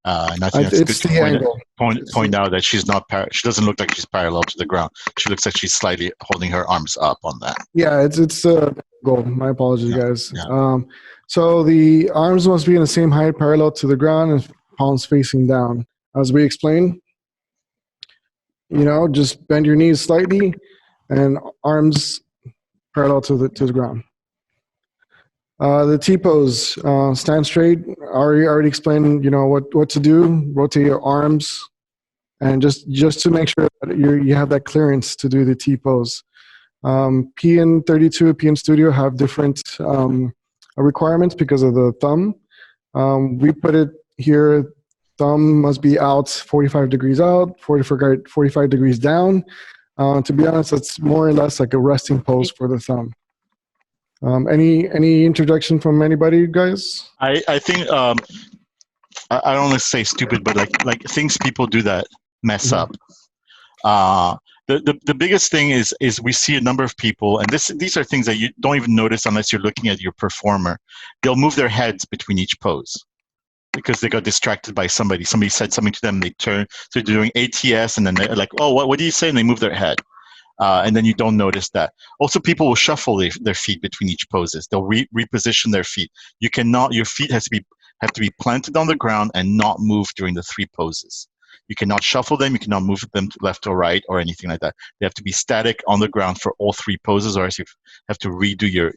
S1: And I think that's good to point out that she's not. She doesn't look like she's parallel to the ground. She looks like she's slightly holding her arms up on that.
S2: Yeah, it's goal. My apologies, guys.
S1: Yeah.
S2: So the arms must be in the same height, parallel to the ground, and palms facing down. As we explained, just bend your knees slightly, and arms parallel to the ground. The T pose, stand straight. Already explained, what to do. Rotate your arms, and just to make sure that you have that clearance to do the T pose. PN32, PN Studio have different requirements because of the thumb. We put it here. Thumb must be out 45 degrees out, 45 degrees down. To be honest, it's more or less like a resting pose for the thumb. Any introduction from anybody, guys?
S1: I think I don't want to say stupid, but like things people do that mess up. The biggest thing is we see a number of people, and these are things that you don't even notice unless you're looking at your performer. They'll move their heads between each pose because they got distracted by somebody. Somebody said something to them. They turn, so they're doing ATS, and then they're like, "Oh, what do you say?" And they move their head. And then you don't notice that. Also, people will shuffle their feet between each poses. They'll reposition their feet. You cannot. Your feet have to be planted on the ground and not move during the three poses. You cannot shuffle them. You cannot move them to left or right or anything like that. They have to be static on the ground for all three poses, or else you have to redo your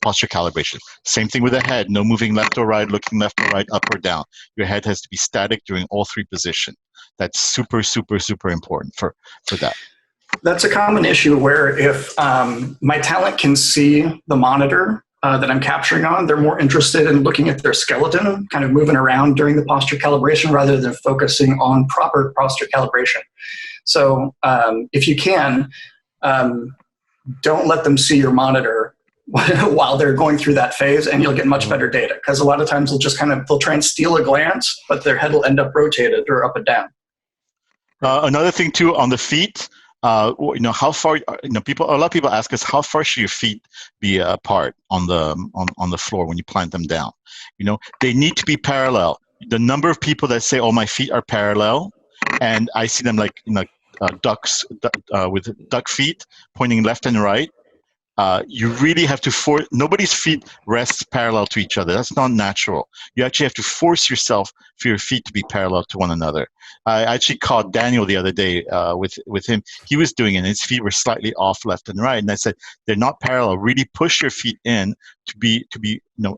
S1: posture calibration. Same thing with the head. No moving left or right, looking left or right, up or down. Your head has to be static during all three positions. That's super, super, super important for that.
S5: That's a common issue where if my talent can see the monitor that I'm capturing on, they're more interested in looking at their skeleton, kind of moving around during the posture calibration rather than focusing on proper posture calibration. So if you can, don't let them see your monitor while they're going through that phase, and you'll get much better data. Because a lot of times they'll try and steal a glance, but their head will end up rotated or up and down.
S1: Another thing too on the feet, how far, a lot of people ask us, how far should your feet be apart on the floor when you plant them down? They need to be parallel. The number of people that say, "Oh, my feet are parallel," and I see them like ducks with duck feet pointing left and right. You really have to force. Nobody's feet rests parallel to each other. That's not natural. You actually have to force yourself for your feet to be parallel to one another. I actually caught Daniel the other day with him. He was doing it, and his feet were slightly off left and right. And I said, they're not parallel. Really push your feet in to be.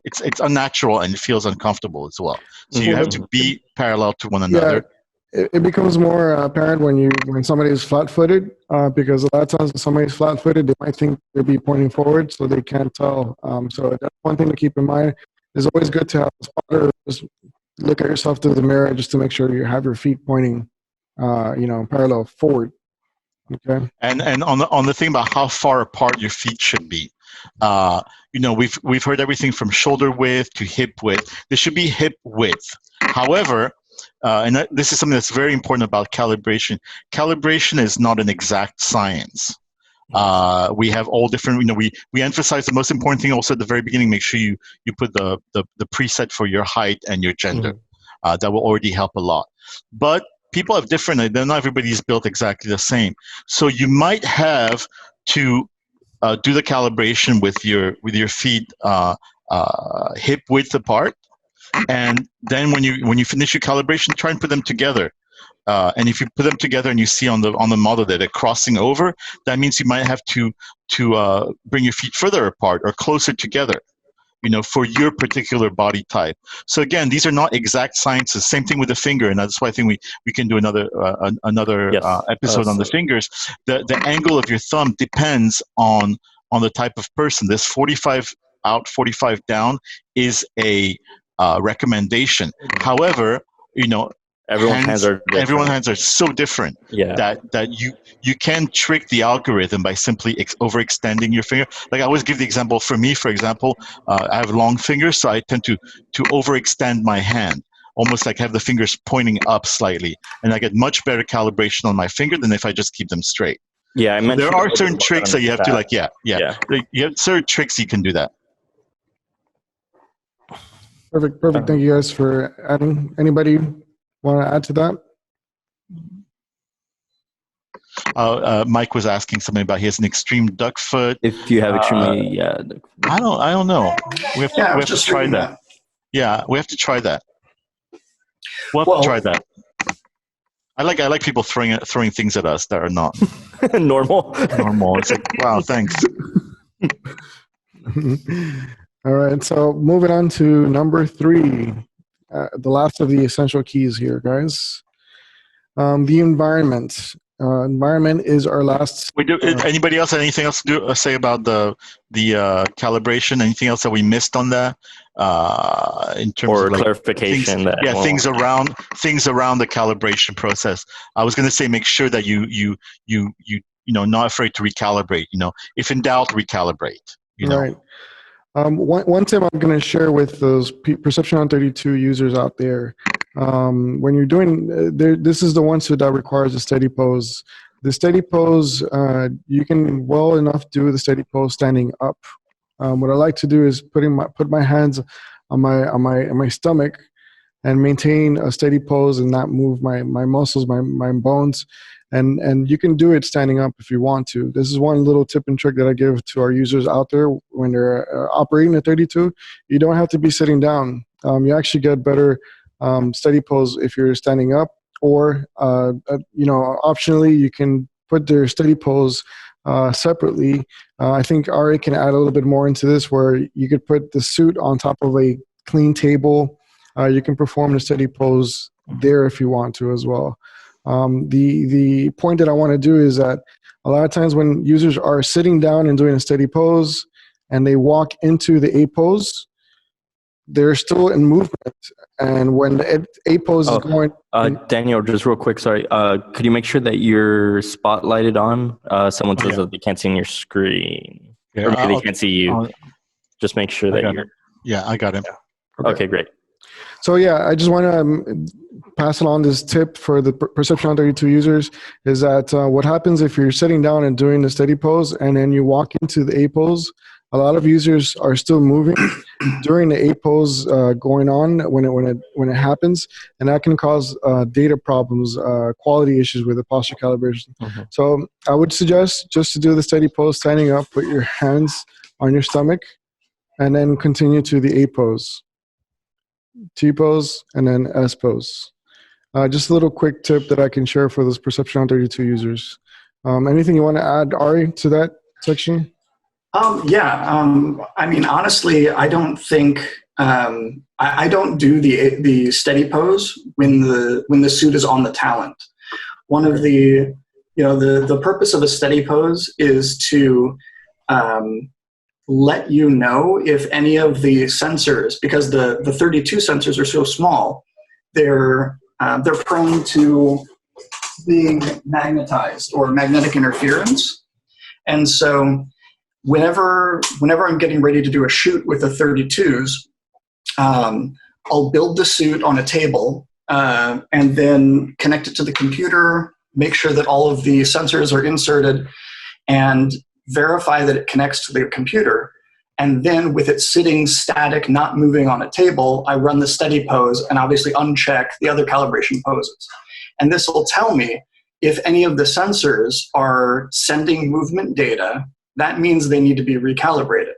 S1: It's unnatural and it feels uncomfortable as well. So you have to be parallel to one another.
S2: Yeah. It becomes more apparent when somebody is flat-footed, because a lot of times when somebody's flat-footed, they might think they'll be pointing forward, so they can't tell. So that's one thing to keep in mind. It's always good to have a spotter. Just look at yourself through the mirror just to make sure you have your feet pointing, parallel forward. Okay.
S1: And on the thing about how far apart your feet should be, we've heard everything from shoulder width to hip width. There should be hip width. However, this is something that's very important about calibration. Calibration is not an exact science. We have all different, we emphasize the most important thing also at the very beginning. Make sure you put the preset for your height and your gender. That will already help a lot. But people have different, not everybody's built exactly the same. So you might have to do the calibration with your feet hip width apart. And then when you finish your calibration, try and put them together. And if you put them together and you see on the model that they're crossing over, that means you might have to bring your feet further apart or closer together, for your particular body type. So again, these are not exact sciences. Same thing with the finger, and that's why I think we can do another episode on the fingers. The angle of your thumb depends on the type of person. This 45 out, 45 down is a recommendation. However, everyone's hands are so different that you can trick the algorithm by simply overextending your finger. Like I always give the example, for me, for example, I have long fingers, so I tend to overextend my hand, almost like have the fingers pointing up slightly, and I get much better calibration on my finger than if I just keep them straight.
S3: Yeah,
S1: there are certain tricks that you have to you have certain tricks you can do that.
S2: Perfect. Thank you guys for adding. Anybody want to add to that?
S1: Mike was asking something about he has an extreme duck foot.
S3: If you have extremely,
S1: I don't know. We have to try that. Yeah, we have to try that. We'll have to try that. I like people throwing things at us that are not
S3: normal.
S1: It's like, wow, thanks.
S2: All right, so moving on to number 3, the last of the essential keys here, guys. The environment. Environment is our last.
S1: We do. Anybody else have anything else to say about the calibration? Anything else that we missed on that? In terms of
S3: clarification.
S1: Things around the calibration process. I was going to say, make sure that you not afraid to recalibrate. If in doubt, recalibrate.
S2: Right. One tip I'm going to share with those Perception Neuron 32 users out there, when you're doing, this is the one that requires a steady pose. The steady pose, you can well enough do the steady pose standing up. What I like to do is put my hands on my stomach and maintain a steady pose and not move my muscles, my bones. And you can do it standing up if you want to. This is one little tip and trick that I give to our users out there when they're operating a 32. You don't have to be sitting down. You actually get better steady pose if you're standing up, or optionally you can put their steady pose separately. I think Ari can add a little bit more into this, where you could put the suit on top of a clean table. You can perform the steady pose there if you want to as well. The point that I want to do is that a lot of times when users are sitting down and doing a steady pose and they walk into the A pose, they're still in movement. And when the A pose is going...
S3: Daniel, just real quick, sorry. Could you make sure that you're spotlighted on? Someone says that they can't see on your screen. Or maybe they can't see you. Just make sure that you're...
S1: Yeah, I got him.
S3: Okay, great.
S2: So yeah, I just want to pass along this tip for the Perception on 32 users is that what happens if you're sitting down and doing the steady pose and then you walk into the A pose, a lot of users are still moving during the A pose going on when it happens, and that can cause data problems, quality issues with the posture calibration.
S3: Mhm.
S2: So I would suggest just to do the steady pose, standing up, put your hands on your stomach, and then continue to the A pose, T pose, and then S pose. Just a little quick tip that I can share for those Perception on 32 users. Anything you want to add, Ari, to that section?
S5: I mean, honestly, I don't think I don't do the steady pose when the suit is on the talent. One of the the purpose of a steady pose is to let you know if any of the sensors, because the 32 sensors are so small, they're prone to being magnetized or magnetic interference, and so whenever I'm getting ready to do a shoot with the 32s, I'll build the suit on a table and then connect it to the computer, make sure that all of the sensors are inserted, and verify that it connects to the computer. And then with it sitting static, not moving on a table, I run the steady pose and obviously uncheck the other calibration poses. And this will tell me if any of the sensors are sending movement data. That means they need to be recalibrated.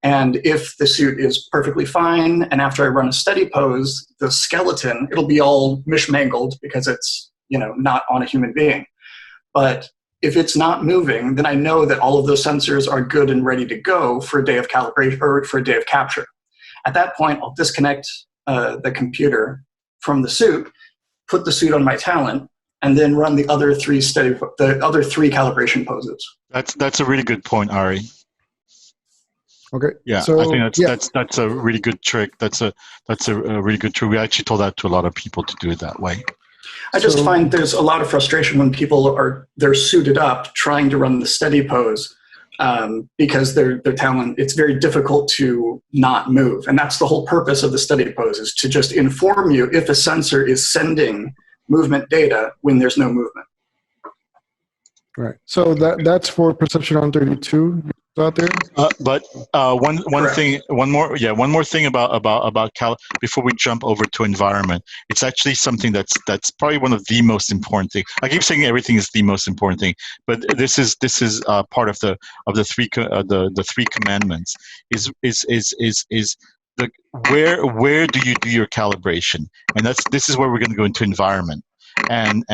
S5: And if the suit is perfectly fine, and after I run a steady pose, the skeleton, it'll be all mishmangled because it's, not on a human being. But if it's not moving, then I know that all of those sensors are good and ready to go for a day of calibration or for a day of capture. At that point, I'll disconnect the computer from the suit, put the suit on my talent, and then run the other three calibration poses.
S1: That's a really good point, Ari.
S2: Okay.
S1: Yeah,
S2: so,
S1: I think that's a really good trick. That's a really good trick. We actually told that to a lot of people to do it that way.
S5: I just find there's a lot of frustration when people they're suited up trying to run the steady pose because their talent, it's very difficult to not move. And that's the whole purpose of the steady pose, is to just inform you if a sensor is sending movement data when there's no movement.
S2: Right. So that's for Perception on 32 out there.
S1: But one more thing about before we jump over to environment. It's actually something that's probably one of the most important things. I keep saying everything is the most important thing, but this is part of the three commandments. Is where do you do your calibration? And this is where we're going to go into environment. And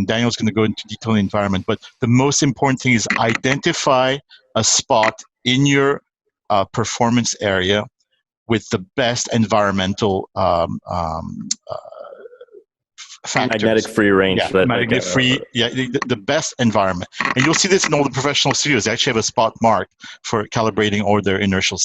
S1: Daniel's going to go into detail in environment, but the most important thing is identify a spot in your performance area with the best environmental factors.
S3: Magnetic free range.
S1: Yeah, magnetic free. Yeah, the best environment. And you'll see this in all the professional studios. They actually have a spot marked for calibrating all their inertial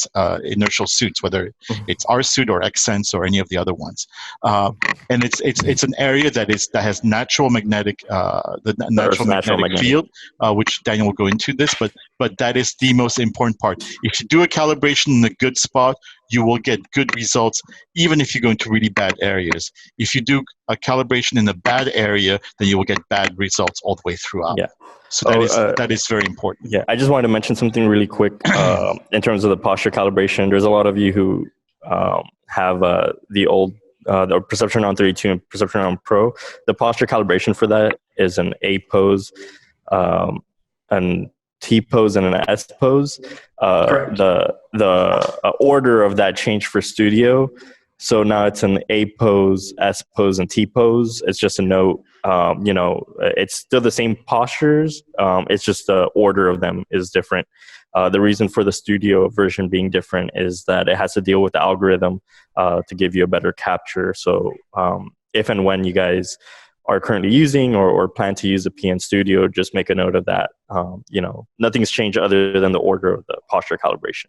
S1: suits, whether it's our suit or Xsense or any of the other ones. And it's an area that has natural magnetic magnetic field, which Daniel will go into this. But that is the most important part. If you do a calibration in a good spot, you will get good results, even if you go into really bad areas. If you do a calibration in a bad area, then you will get bad results all the way throughout.
S3: Yeah.
S1: So that is very important.
S3: Yeah, I just wanted to mention something really quick in terms of the posture calibration. There's a lot of you who have the old the Perception Neuron 32 and Perception Neuron Pro. The posture calibration for that is an A pose, an T pose, and an S pose. The order of that changed for studio. So now it's an A pose, S pose, and T pose. It's just a note. It's still the same postures. It's just the order of them is different. The reason for the studio version being different is that it has to deal with the algorithm to give you a better capture. So if and when you guys are currently using or plan to use the PN Studio, just make a note of that. Nothing's changed other than the order of the posture calibration.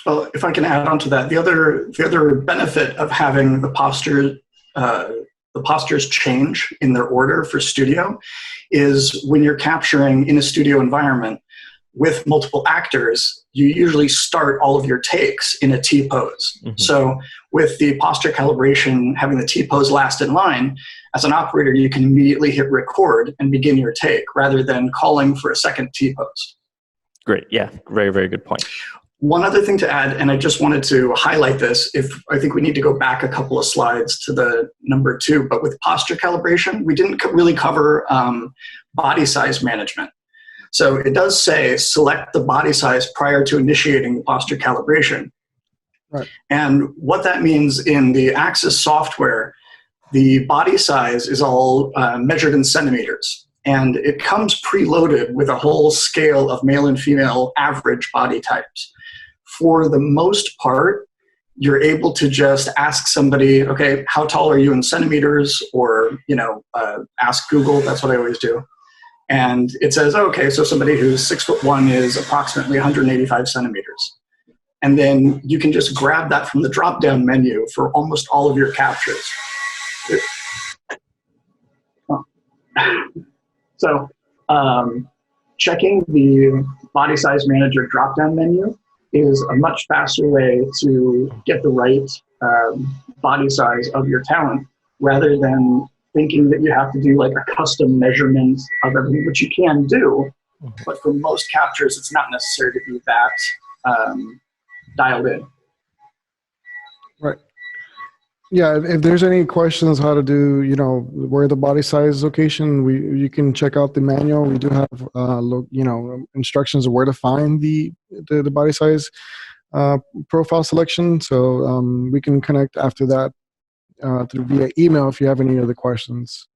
S5: Well, if I can add on to that, the other benefit of having the postures change in their order for studio is when you're capturing in a studio environment, with multiple actors, you usually start all of your takes in a T pose.
S3: Mm-hmm.
S5: So with the posture calibration, having the T pose last in line, as an operator, you can immediately hit record and begin your take rather than calling for a second T pose.
S3: Great. Yeah. Very, very good point.
S5: One other thing to add, and I just wanted to highlight this, I think we need to go back a couple of slides to the number 2, but with posture calibration, we didn't really cover body size management. So it does say select the body size prior to initiating the posture calibration.
S2: Right.
S5: And what that means in the Axis software, the body size is all measured in centimeters. And it comes preloaded with a whole scale of male and female average body types. For the most part, you're able to just ask somebody, okay, how tall are you in centimeters? Or, ask Google. That's what I always do. And it says, okay, so somebody who's 6'1" is approximately 185 centimeters. And then you can just grab that from the drop-down menu for almost all of your captures. So checking the body size manager drop-down menu is a much faster way to get the right body size of your talent rather than thinking that you have to do like a custom measurement of everything, which you can do, but for most captures, it's not necessary to be that dialed in.
S2: Right. Yeah, if there's any questions how to do, where the body size location, you can check out the manual. We do have, instructions of where to find the body size profile selection. So we can connect after that through via email if you have any other questions.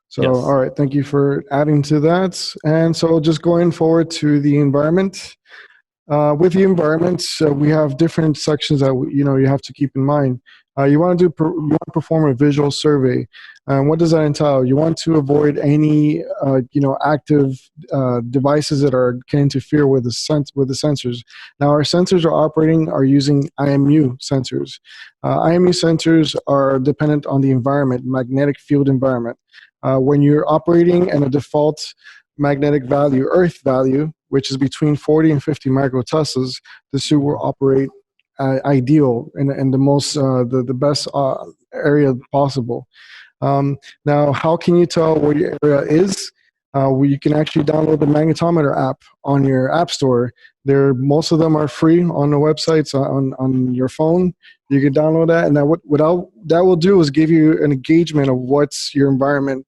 S2: So,
S3: Yes.
S2: All right, thank you for adding to that. And so just going forward to the environment. With the environment, we have different sections that you have to keep in mind. You want to perform a visual survey. What does that entail? You want to avoid any active devices that can interfere with the sensors. Now, our sensors are using IMU sensors. IMU sensors are dependent on the environment, magnetic field environment. When you're operating in a default magnetic value, Earth value, which is between 40 and 50 microteslas, the suit will operate ideal in the most the best area possible. Now, how can you tell where your area is? You can actually download the magnetometer app on your app store. Most of them are free on the websites on your phone. You can download that, and that will do is give you an engagement of what's your environment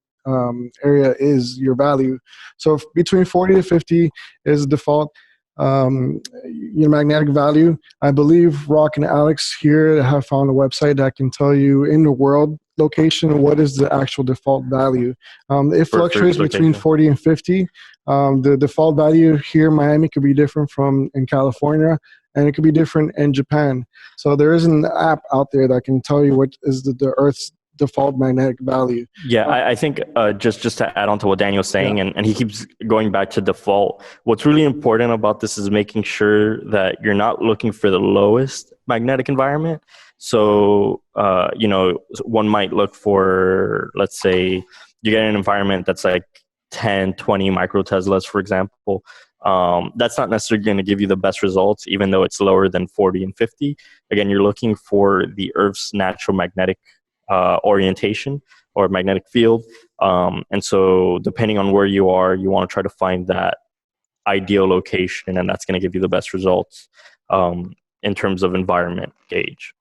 S2: area is, your value. So between 40 to 50 is the default magnetic value. I believe Rock and Alex here have found a website that can tell you in the world location what is the actual default value. It fluctuates between 40 and 50. The default value here in Miami could be different from in California, and it could be different in Japan. So there is an app out there that can tell you what is the Earth's default magnetic value.
S3: Yeah, I think just to add on to what Daniel's saying, and he keeps going back to default, what's really important about this is making sure that you're not looking for the lowest magnetic environment. So, one might look for, let's say, you get an environment that's like 10, 20 microteslas, for example. That's not necessarily going to give you the best results, even though it's lower than 40 and 50. Again, you're looking for the Earth's natural magnetic orientation or magnetic field. And so depending on where you are, you want to try to find that ideal location, and that's going to give you the best results in terms of environment gauge.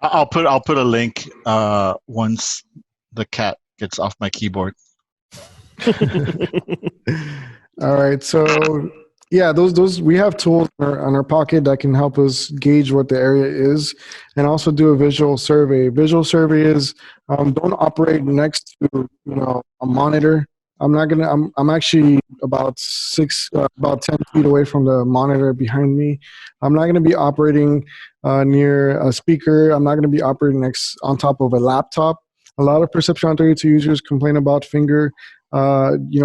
S1: I'll put a link once the cat gets off my keyboard.
S2: All right. So yeah, those we have tools on our pocket that can help us gauge what the area is, and also do a visual survey. Visual survey is don't operate next to a monitor. I'm actually about 10 feet away from the monitor behind me. I'm not gonna be operating near a speaker. I'm not gonna be operating on top of a laptop. A lot of Perception 132 users complain about finger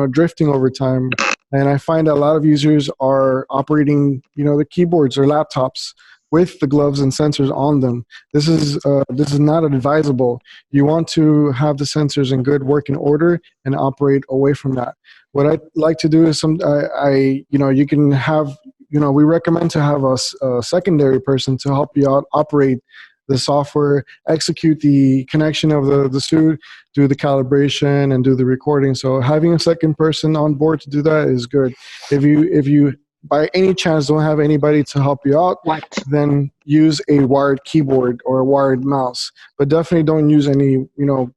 S2: drifting over time. And I find that a lot of users are operating, the keyboards or laptops with the gloves and sensors on them. This is not advisable. You want to have the sensors in good working order and operate away from that. what I like to do is you can have, we recommend to have a secondary person to help you out operate the software, execute the connection of the suit, do the calibration, and do the recording. So having a second person on board to do that is good. If you by any chance don't have anybody to help you out, then use a wired keyboard or a wired mouse. But definitely don't use any,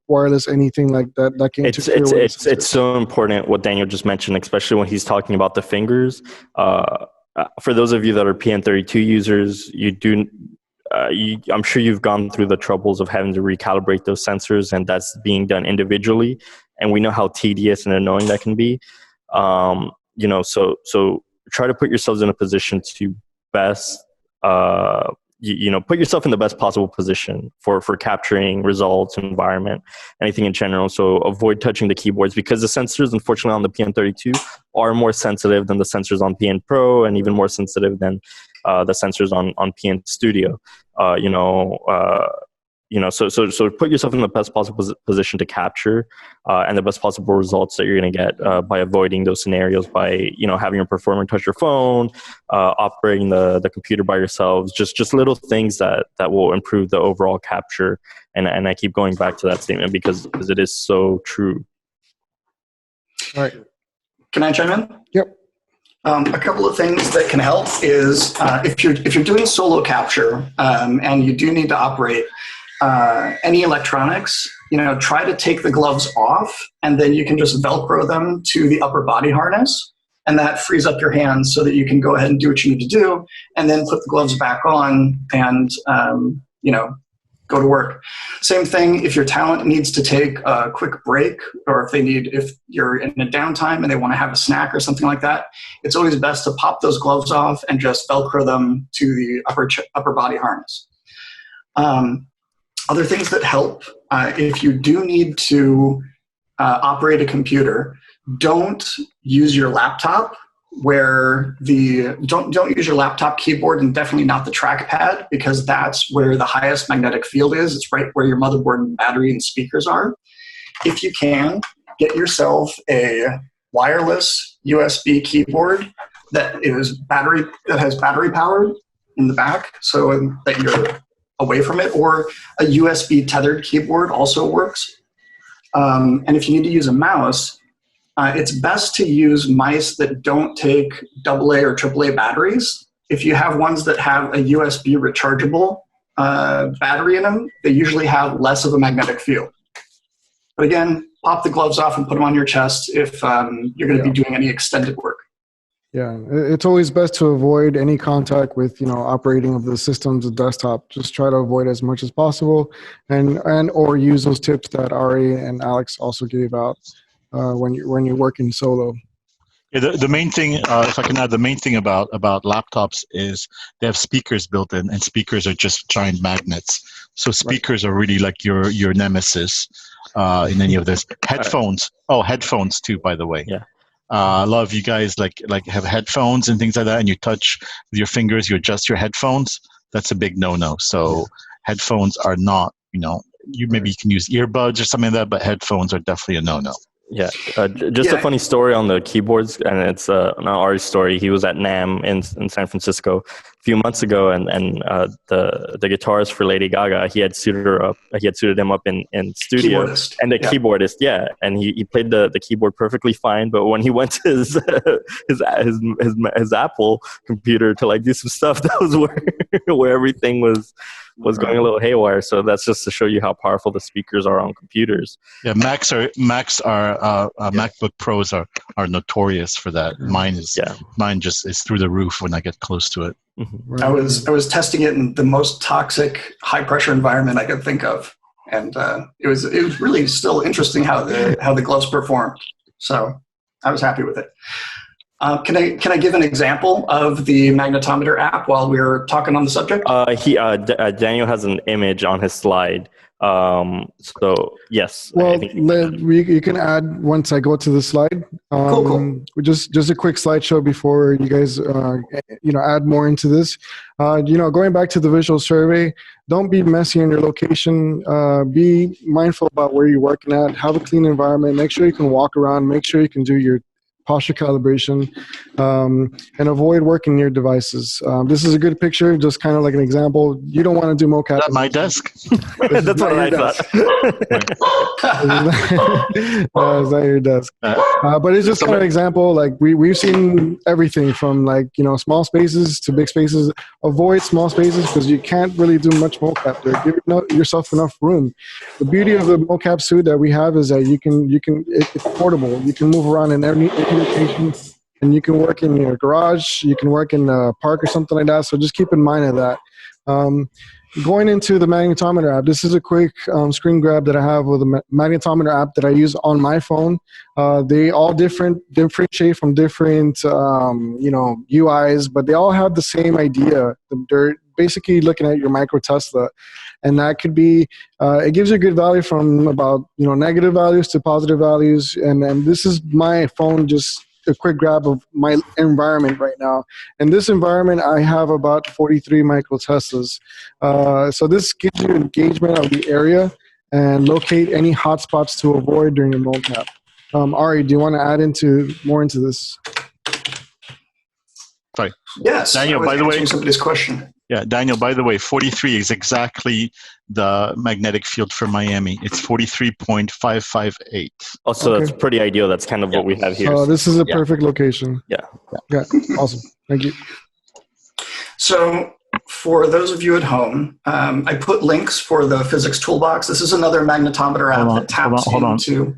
S2: wireless anything like that that can interfere with it.
S3: It's so important what Daniel just mentioned, especially when he's talking about the fingers. For those of you that are PN32 users, I'm sure you've gone through the troubles of having to recalibrate those sensors, and that's being done individually. And we know how tedious and annoying that can be. So try to put yourselves in a position to best, put yourself in the best possible position for capturing results, environment, anything in general. So avoid touching the keyboards, because the sensors, unfortunately, on the PN32 are more sensitive than the sensors on PN Pro, and even more sensitive than the sensors on PN Studio. So put yourself in the best possible position to capture and the best possible results that you're going to get by avoiding those scenarios, by having your performer touch your phone, operating the computer by yourselves, just little things that will improve the overall capture. And I keep going back to that statement because it is so true.
S2: All right.
S5: Can I chime in?
S2: Yep.
S5: A couple of things that can help is if you're doing solo capture and you do need to operate any electronics, try to take the gloves off, and then you can just Velcro them to the upper body harness, and that frees up your hands so that you can go ahead and do what you need to do, and then put the gloves back on and go to work. Same thing if your talent needs to take a quick break, or if you're in a downtime and they want to have a snack or something like that, it's always best to pop those gloves off and just Velcro them to the upper body harness. Other things that help, if you do need to operate a computer, don't use your laptop don't use your laptop keyboard, and definitely not the trackpad, because that's where the highest magnetic field is. It's right where your motherboard and battery and speakers are. If you can, get yourself a wireless USB keyboard that has battery powered in the back, so that you're away from it, or a USB tethered keyboard also works. And if you need to use a mouse, it's best to use mice that don't take AA or AAA batteries. If you have ones that have a USB rechargeable battery in them, they usually have less of a magnetic field. But again, pop the gloves off and put them on your chest if you're going to be doing any extended work.
S2: Yeah, it's always best to avoid any contact with, operating of the systems, the desktop. Just try to avoid as much as possible, and or use those tips that Ari and Alex also gave out when you're working solo.
S1: Yeah, the main thing, if I can add, the main thing about laptops is they have speakers built in, and speakers are just giant magnets. So speakers are really like your nemesis in any of this. Headphones. Oh, headphones too, by the way.
S3: Yeah.
S1: A lot of you guys like have headphones and things like that, and you touch with your fingers, you adjust your headphones. That's a big no-no. So headphones are not, maybe you can use earbuds or something like that, but headphones are definitely a no-no.
S3: Yeah, a funny story on the keyboards, and it's not Ari's story. He was at NAMM in San Francisco a few months ago, and the guitarist for Lady Gaga, he had suited her up. He had suited him up in studio,
S5: Keyboardist.
S3: And the keyboardist, and he played the keyboard perfectly fine. But when he went to his Apple computer to do some stuff, that was where everything was going a little haywire. So that's just to show you how powerful the speakers are on computers.
S1: Yeah, Macs are MacBook Pros are notorious for that. Mine just is through the roof when I get close to it.
S3: Mm-hmm.
S2: Right.
S5: I was testing it in the most toxic, high pressure environment I could think of, and it was really still interesting how the gloves performed. So I was happy with it. Can I give an example of the magnetometer app while we're talking on the subject?
S3: Daniel has an image on his slide. So yes.
S2: Well, you can add once I go to the slide.
S5: Cool.
S2: Just a quick slideshow before you guys add more into this. Going back to the visual survey, don't be messy in your location. Be mindful about where you're working at. Have a clean environment. Make sure you can walk around. Make sure you can do your posture calibration, and avoid working near devices. This is a good picture, just kind of like an example. You don't want to do mocap.
S1: At my desk.
S3: That's what I thought.
S2: It's not your desk. But it's just kind of an example. Like we've seen everything from like, small spaces to big spaces. Avoid small spaces because you can't really do much mocap there. Give yourself enough room. The beauty of the mocap suit that we have is that it's portable. You can move around in any location, and you can work in your garage. You can work in a park or something like that. So just keep in mind of that. Going into the magnetometer app, this is a quick screen grab that I have with a magnetometer app that I use on my phone. They all differentiate from different, UIs, but they all have the same idea. They're basically looking at your micro Tesla, and that could be, it gives you a good value from about, negative values to positive values. And this is my phone, just a quick grab of my environment right now. In this environment, I have about 43 microteslas. So this gives you engagement of the area and locate any hotspots to avoid during the mocap. Ari, do you want to add more into this?
S1: Sorry.
S5: Yes.
S1: Daniel, by the way,
S5: somebody's question.
S1: Yeah, Daniel, by the way, 43 is exactly the magnetic field for Miami. It's 43.558.
S3: Oh, so that's pretty ideal. That's kind of what we have here.
S2: So this is a perfect location.
S3: Yeah.
S2: Awesome. Thank you.
S5: So for those of you at home, I put links for the physics toolbox. This is another magnetometer app that taps into.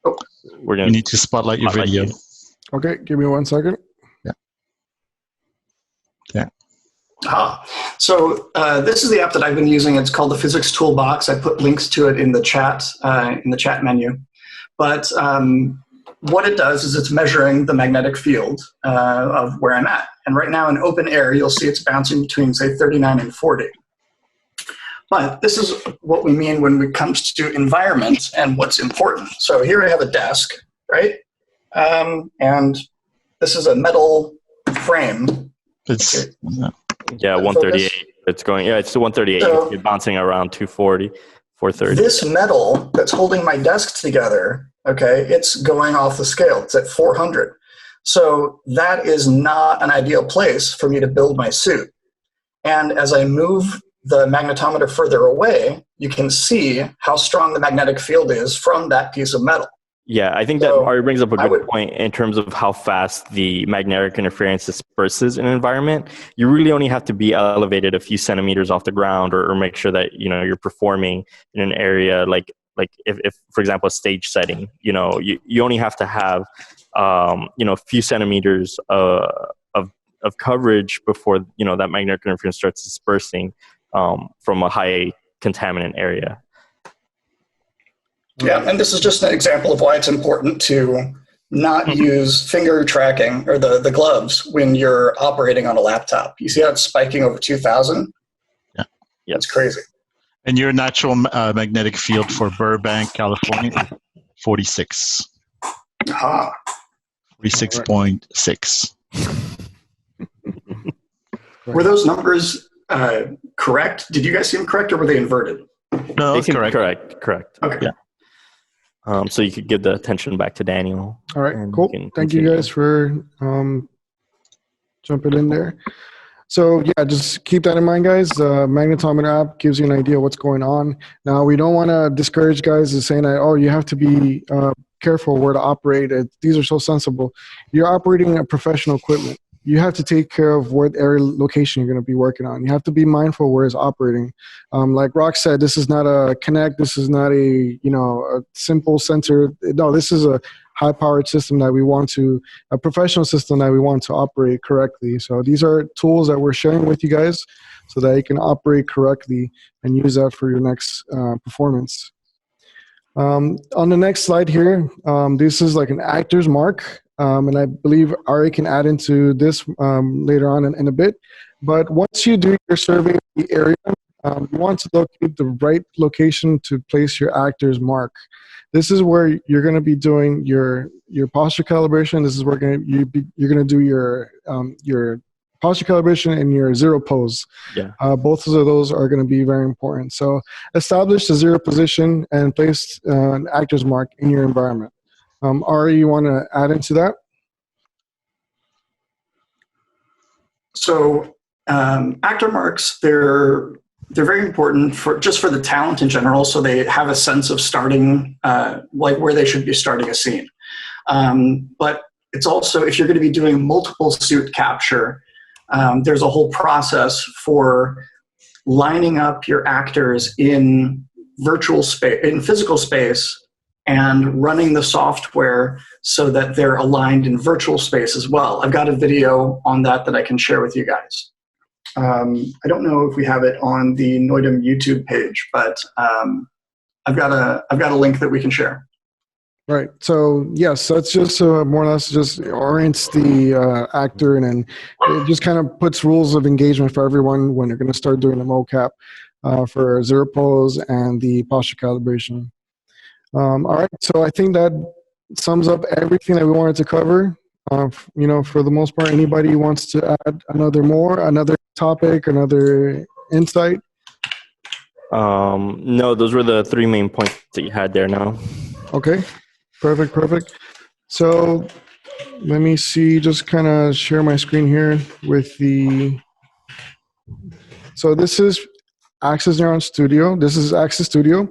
S5: Oh.
S1: You need to spotlight your video.
S2: Okay, give me 1 second.
S1: Yeah.
S5: So this is the app that I've been using. It's called the Physics Toolbox. I put links to it in the chat menu. But what it does is it's measuring the magnetic field of where I'm at. And right now in open air, you'll see it's bouncing between, say, 39 and 40. But this is what we mean when it comes to environment and what's important. So here I have a desk, right? And this is a metal frame.
S1: It's
S3: 138. It's going. Yeah, it's 138. So, it's bouncing around 240, 430.
S5: This metal that's holding my desk together, it's going off the scale. It's at 400. So that is not an ideal place for me to build my suit. And as I move the magnetometer further away, you can see how strong the magnetic field is from that piece of metal.
S3: Yeah, I think that Ari brings up a good point in terms of how fast the magnetic interference disperses in an environment. You really only have to be elevated a few centimeters off the ground, or make sure that you're performing in an area like if for example a stage setting. You only have to have a few centimeters of coverage before that magnetic interference starts dispersing from a high contaminant area.
S5: Yeah, and this is just an example of why it's important to not use finger tracking or the gloves when you're operating on a laptop. You see how it's spiking over 2,000?
S1: Yeah.
S5: It's crazy.
S1: And your natural magnetic field for Burbank, California, 46. 46.6.
S5: Were those numbers correct? Did you guys see them correct, or were they inverted?
S1: No, that's correct.
S3: Correct.
S5: Okay.
S3: Yeah. So you could give the attention back to Daniel.
S2: All right, cool. Thank you guys for jumping in there. So yeah, just keep that in mind, guys. Magnetometer app gives you an idea of what's going on. Now, we don't want to discourage guys in saying that, you have to be careful where to operate. These are so sensible. You're operating a professional equipment. You have to take care of what area location you're going to be working on. You have to be mindful where it's operating. Like Rock said, this is not a Connect. This is not a simple sensor. No, this is a high-powered system that a professional system that we want to operate correctly. So these are tools that we're sharing with you guys so that you can operate correctly and use that for your next performance. On the next slide here, this is like an actor's mark. And I believe Ari can add into this later on in a bit. But once you do your survey of the area, you want to locate the right location to place your actor's mark. This is where you're going to be doing your posture calibration. This is where you're going to do your posture calibration and your zero pose.
S3: Yeah.
S2: Both of those are going to be very important. So establish the zero position and place an actor's mark in your environment. Ari, you want to add into that?
S5: So actor marks, they're very important for the talent in general. So they have a sense of starting, like where they should be starting a scene. But it's also, if you're going to be doing multiple suit capture, there's a whole process for lining up your actors in virtual space, in physical space, and running the software so that they're aligned in virtual space as well. I've got a video on that I can share with you guys. I don't know if we have it on the Noidum YouTube page, but I've got a link that we can share.
S2: Right. So yes, that's just more or less just orients the actor, and then it just kind of puts rules of engagement for everyone when you're going to start doing the mocap for zero pose and the posture calibration. All right. So I think that sums up everything that we wanted to cover. For the most part, anybody wants to add another topic, another insight?
S3: No, those were the three main points that you had there now.
S2: Okay. Perfect. So let me see, just kind of share my screen here with so this is Access Neuron Studio. This is Access Studio.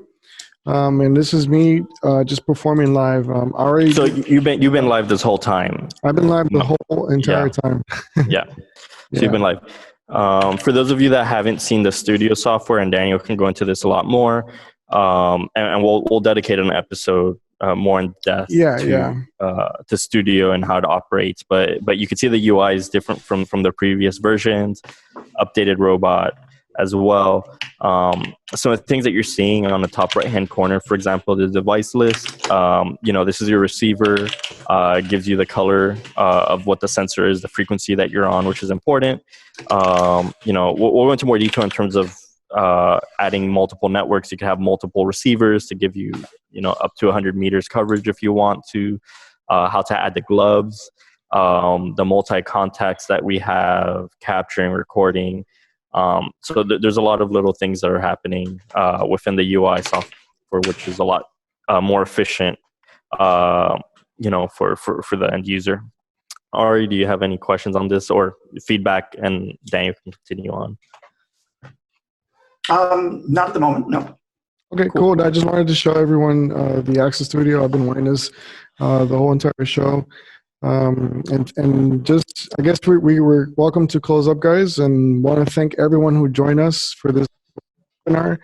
S2: And this is me just performing live.
S3: So you've been live this whole time?
S2: I've been live the whole entire time.
S3: Yeah. So you've been live. For those of you that haven't seen the studio software, and Daniel can go into this a lot more, and we'll dedicate an episode more in depth to studio and how it operates. But you can see the UI is different from the previous versions, updated robot as well. Some of the things that you're seeing on the top right hand corner, for example, the device list, this is your receiver, gives you the color of what the sensor is, the frequency that you're on, which is important. We'll go into more detail in terms of adding multiple networks. You can have multiple receivers to give you, up to 100 meters coverage if you want to, how to add the gloves, the multi-contacts that we have, capturing, recording. So there's a lot of little things that are happening within the UI software, which is a lot more efficient, for the end user. Ari, do you have any questions on this or feedback? And Daniel can continue on.
S5: Not at the moment, no.
S2: Okay, cool. I just wanted to show everyone the Access Studio. I've been wanting this the whole entire show. And just, I guess we were welcome to close up, guys, and want to thank everyone who joined us for this webinar.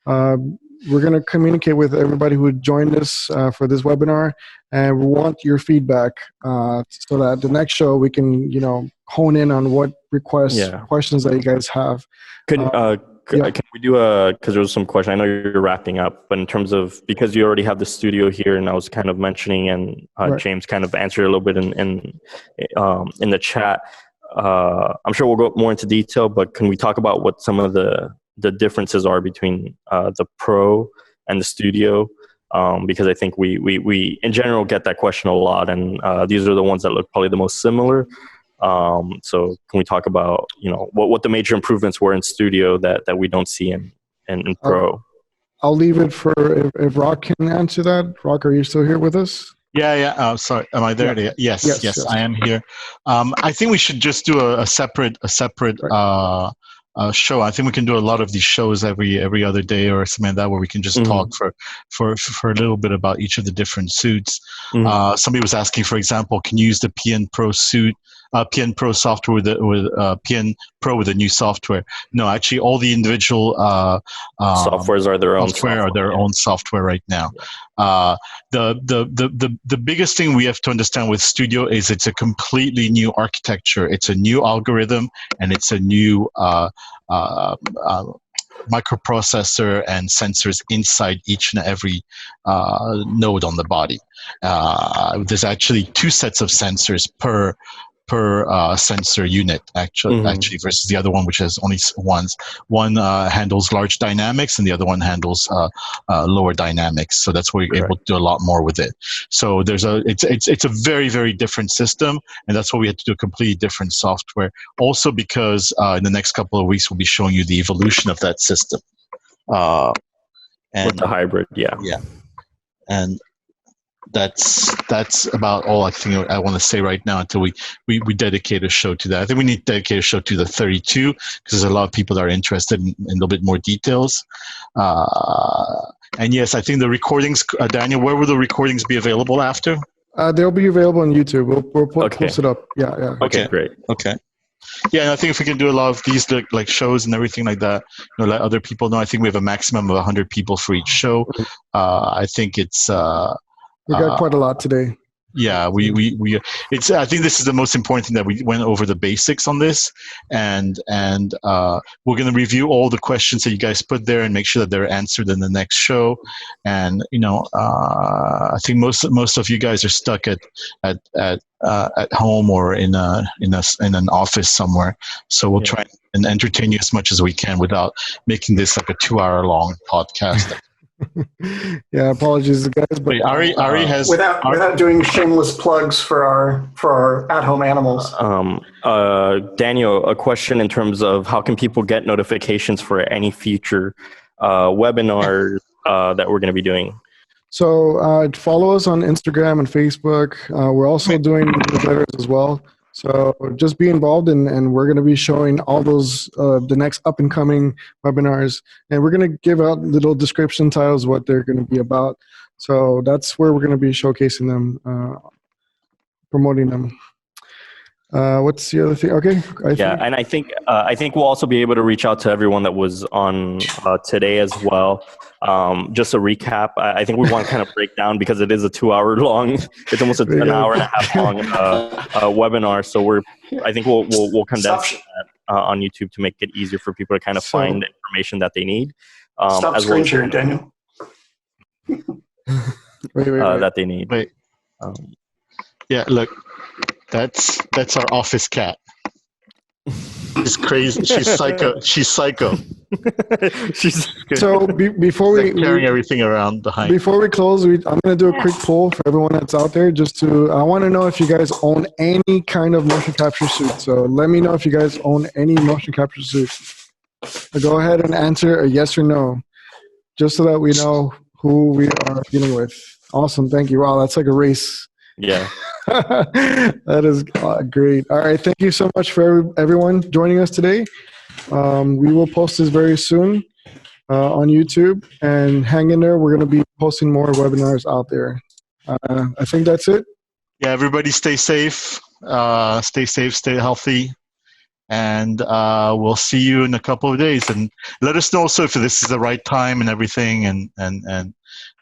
S2: We're going to communicate with everybody who joined us for this webinar, and we want your feedback so that the next show we can, hone in on what questions that you guys have.
S3: Can we do because there was some question, I know you're wrapping up, but in terms of, because you already have the studio here, and I was kind of mentioning, and James kind of answered a little bit in the chat. I'm sure we'll go more into detail, but can we talk about what some of the differences are between the Pro and the Studio? Because I think we in general get that question a lot, and these are the ones that look probably the most similar. So can we talk about, what the major improvements were in Studio that we don't see in Pro?
S2: I'll leave it for if Rock can answer that. Rock, are you still here with us?
S1: Yeah. Sorry, am I there? Yeah. Yes, I am here. I think we should just do a separate show. I think we can do a lot of these shows every other day or something like that, where we can just talk for a little bit about each of the different suits. Somebody was asking, for example, can you use the PN Pro suit? PN Pro software with PN Pro with a new software. No, actually, all the individual
S3: softwares are their own
S1: software right now. The biggest thing we have to understand with Studio is it's a completely new architecture. It's a new algorithm, and it's a new microprocessor and sensors inside each and every node on the body. There's actually 2 sets of sensors per sensor unit, actually, versus the other one, which has only one handles large dynamics, and the other one handles lower dynamics. So that's where you're able to do a lot more with it. So it's a very, very different system, and that's why we had to do a completely different software. Also, because in the next couple of weeks we'll be showing you the evolution of that system. And
S3: with the hybrid,
S1: and that's that's about all I think I want to say right now until we dedicate a show to that. I think we need to dedicate a show to the 32 because there's a lot of people that are interested in a little bit more details. And yes, I think the recordings, Daniel, where will the recordings be available after?
S2: They'll be available on YouTube. We'll post it up. Yeah.
S3: Okay, great.
S1: Okay. Yeah, and I think if we can do a lot of these like shows and everything like that, let other people know. I think we have a maximum of 100 people for each show. I think it's
S2: we got quite a lot today.
S1: Yeah, it's. I think this is the most important thing that we went over the basics on this, and we're going to review all the questions that you guys put there and make sure that they're answered in the next show. And I think most of you guys are stuck at home or in an office somewhere. So we'll try and entertain you as much as we can without making this like a 2-hour long podcast.
S2: Yeah, apologies guys, but
S1: wait, Ari has
S5: without doing shameless plugs for our at-home animals.
S3: Daniel, a question in terms of how can people get notifications for any future webinars that we're going to be doing?
S2: So follow us on Instagram and Facebook. We're also doing newsletters as well. So just be involved, and we're going to be showing all those, the next up-and-coming webinars. And we're going to give out little description titles, what they're going to be about. So that's where we're going to be showcasing them, promoting them. What's the other thing? Okay.
S3: And I think we'll also be able to reach out to everyone that was on today as well. Just a recap, I think we want to kind of break down because it is a 2-hour long. It's almost an hour and a half long webinar. So I think we'll condense that on YouTube to make it easier for people to kind of find the information that they need.
S5: Stop screen sharing, Daniel.
S2: Wait.
S3: That they need.
S1: Wait. Yeah, look. That's our office cat. She's crazy. She's psycho.
S2: So before we
S1: carrying everything around behind.
S2: Before we close, I'm going to do a quick poll for everyone that's out there. I want to know if you guys own any kind of motion capture suit. So let me know if you guys own any motion capture suit. So go ahead and answer a yes or no, just so that we know who we are dealing with. Awesome. Thank you. Wow, that's like a race.
S3: Yeah.
S2: That is great. All right. Thank you so much for everyone joining us today. We will post this very soon on YouTube, and hang in there. We're going to be posting more webinars out there. I think that's it.
S1: Yeah, everybody stay safe. Stay healthy. And we'll see you in a couple of days. And let us know also if this is the right time and everything. And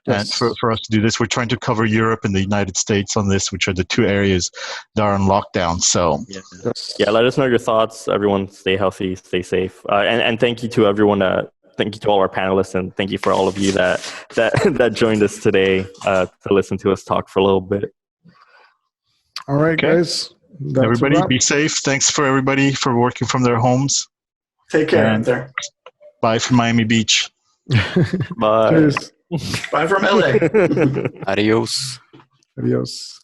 S2: Yes.
S1: for us to do this, we're trying to cover Europe and the United States on this, which are the two areas that are on lockdown. So
S3: yeah, let us know your thoughts. Everyone, stay healthy, stay safe, and thank you to everyone. Thank you to all our panelists, and thank you for all of you that joined us today to listen to us talk for a little bit.
S2: All right, guys.
S1: Everybody, be safe. Thanks for everybody for working from their homes.
S5: Take care out there.
S1: Bye from Miami Beach.
S3: Bye.
S2: Cheers.
S5: Bye from LA.
S6: Adios.
S2: Adios.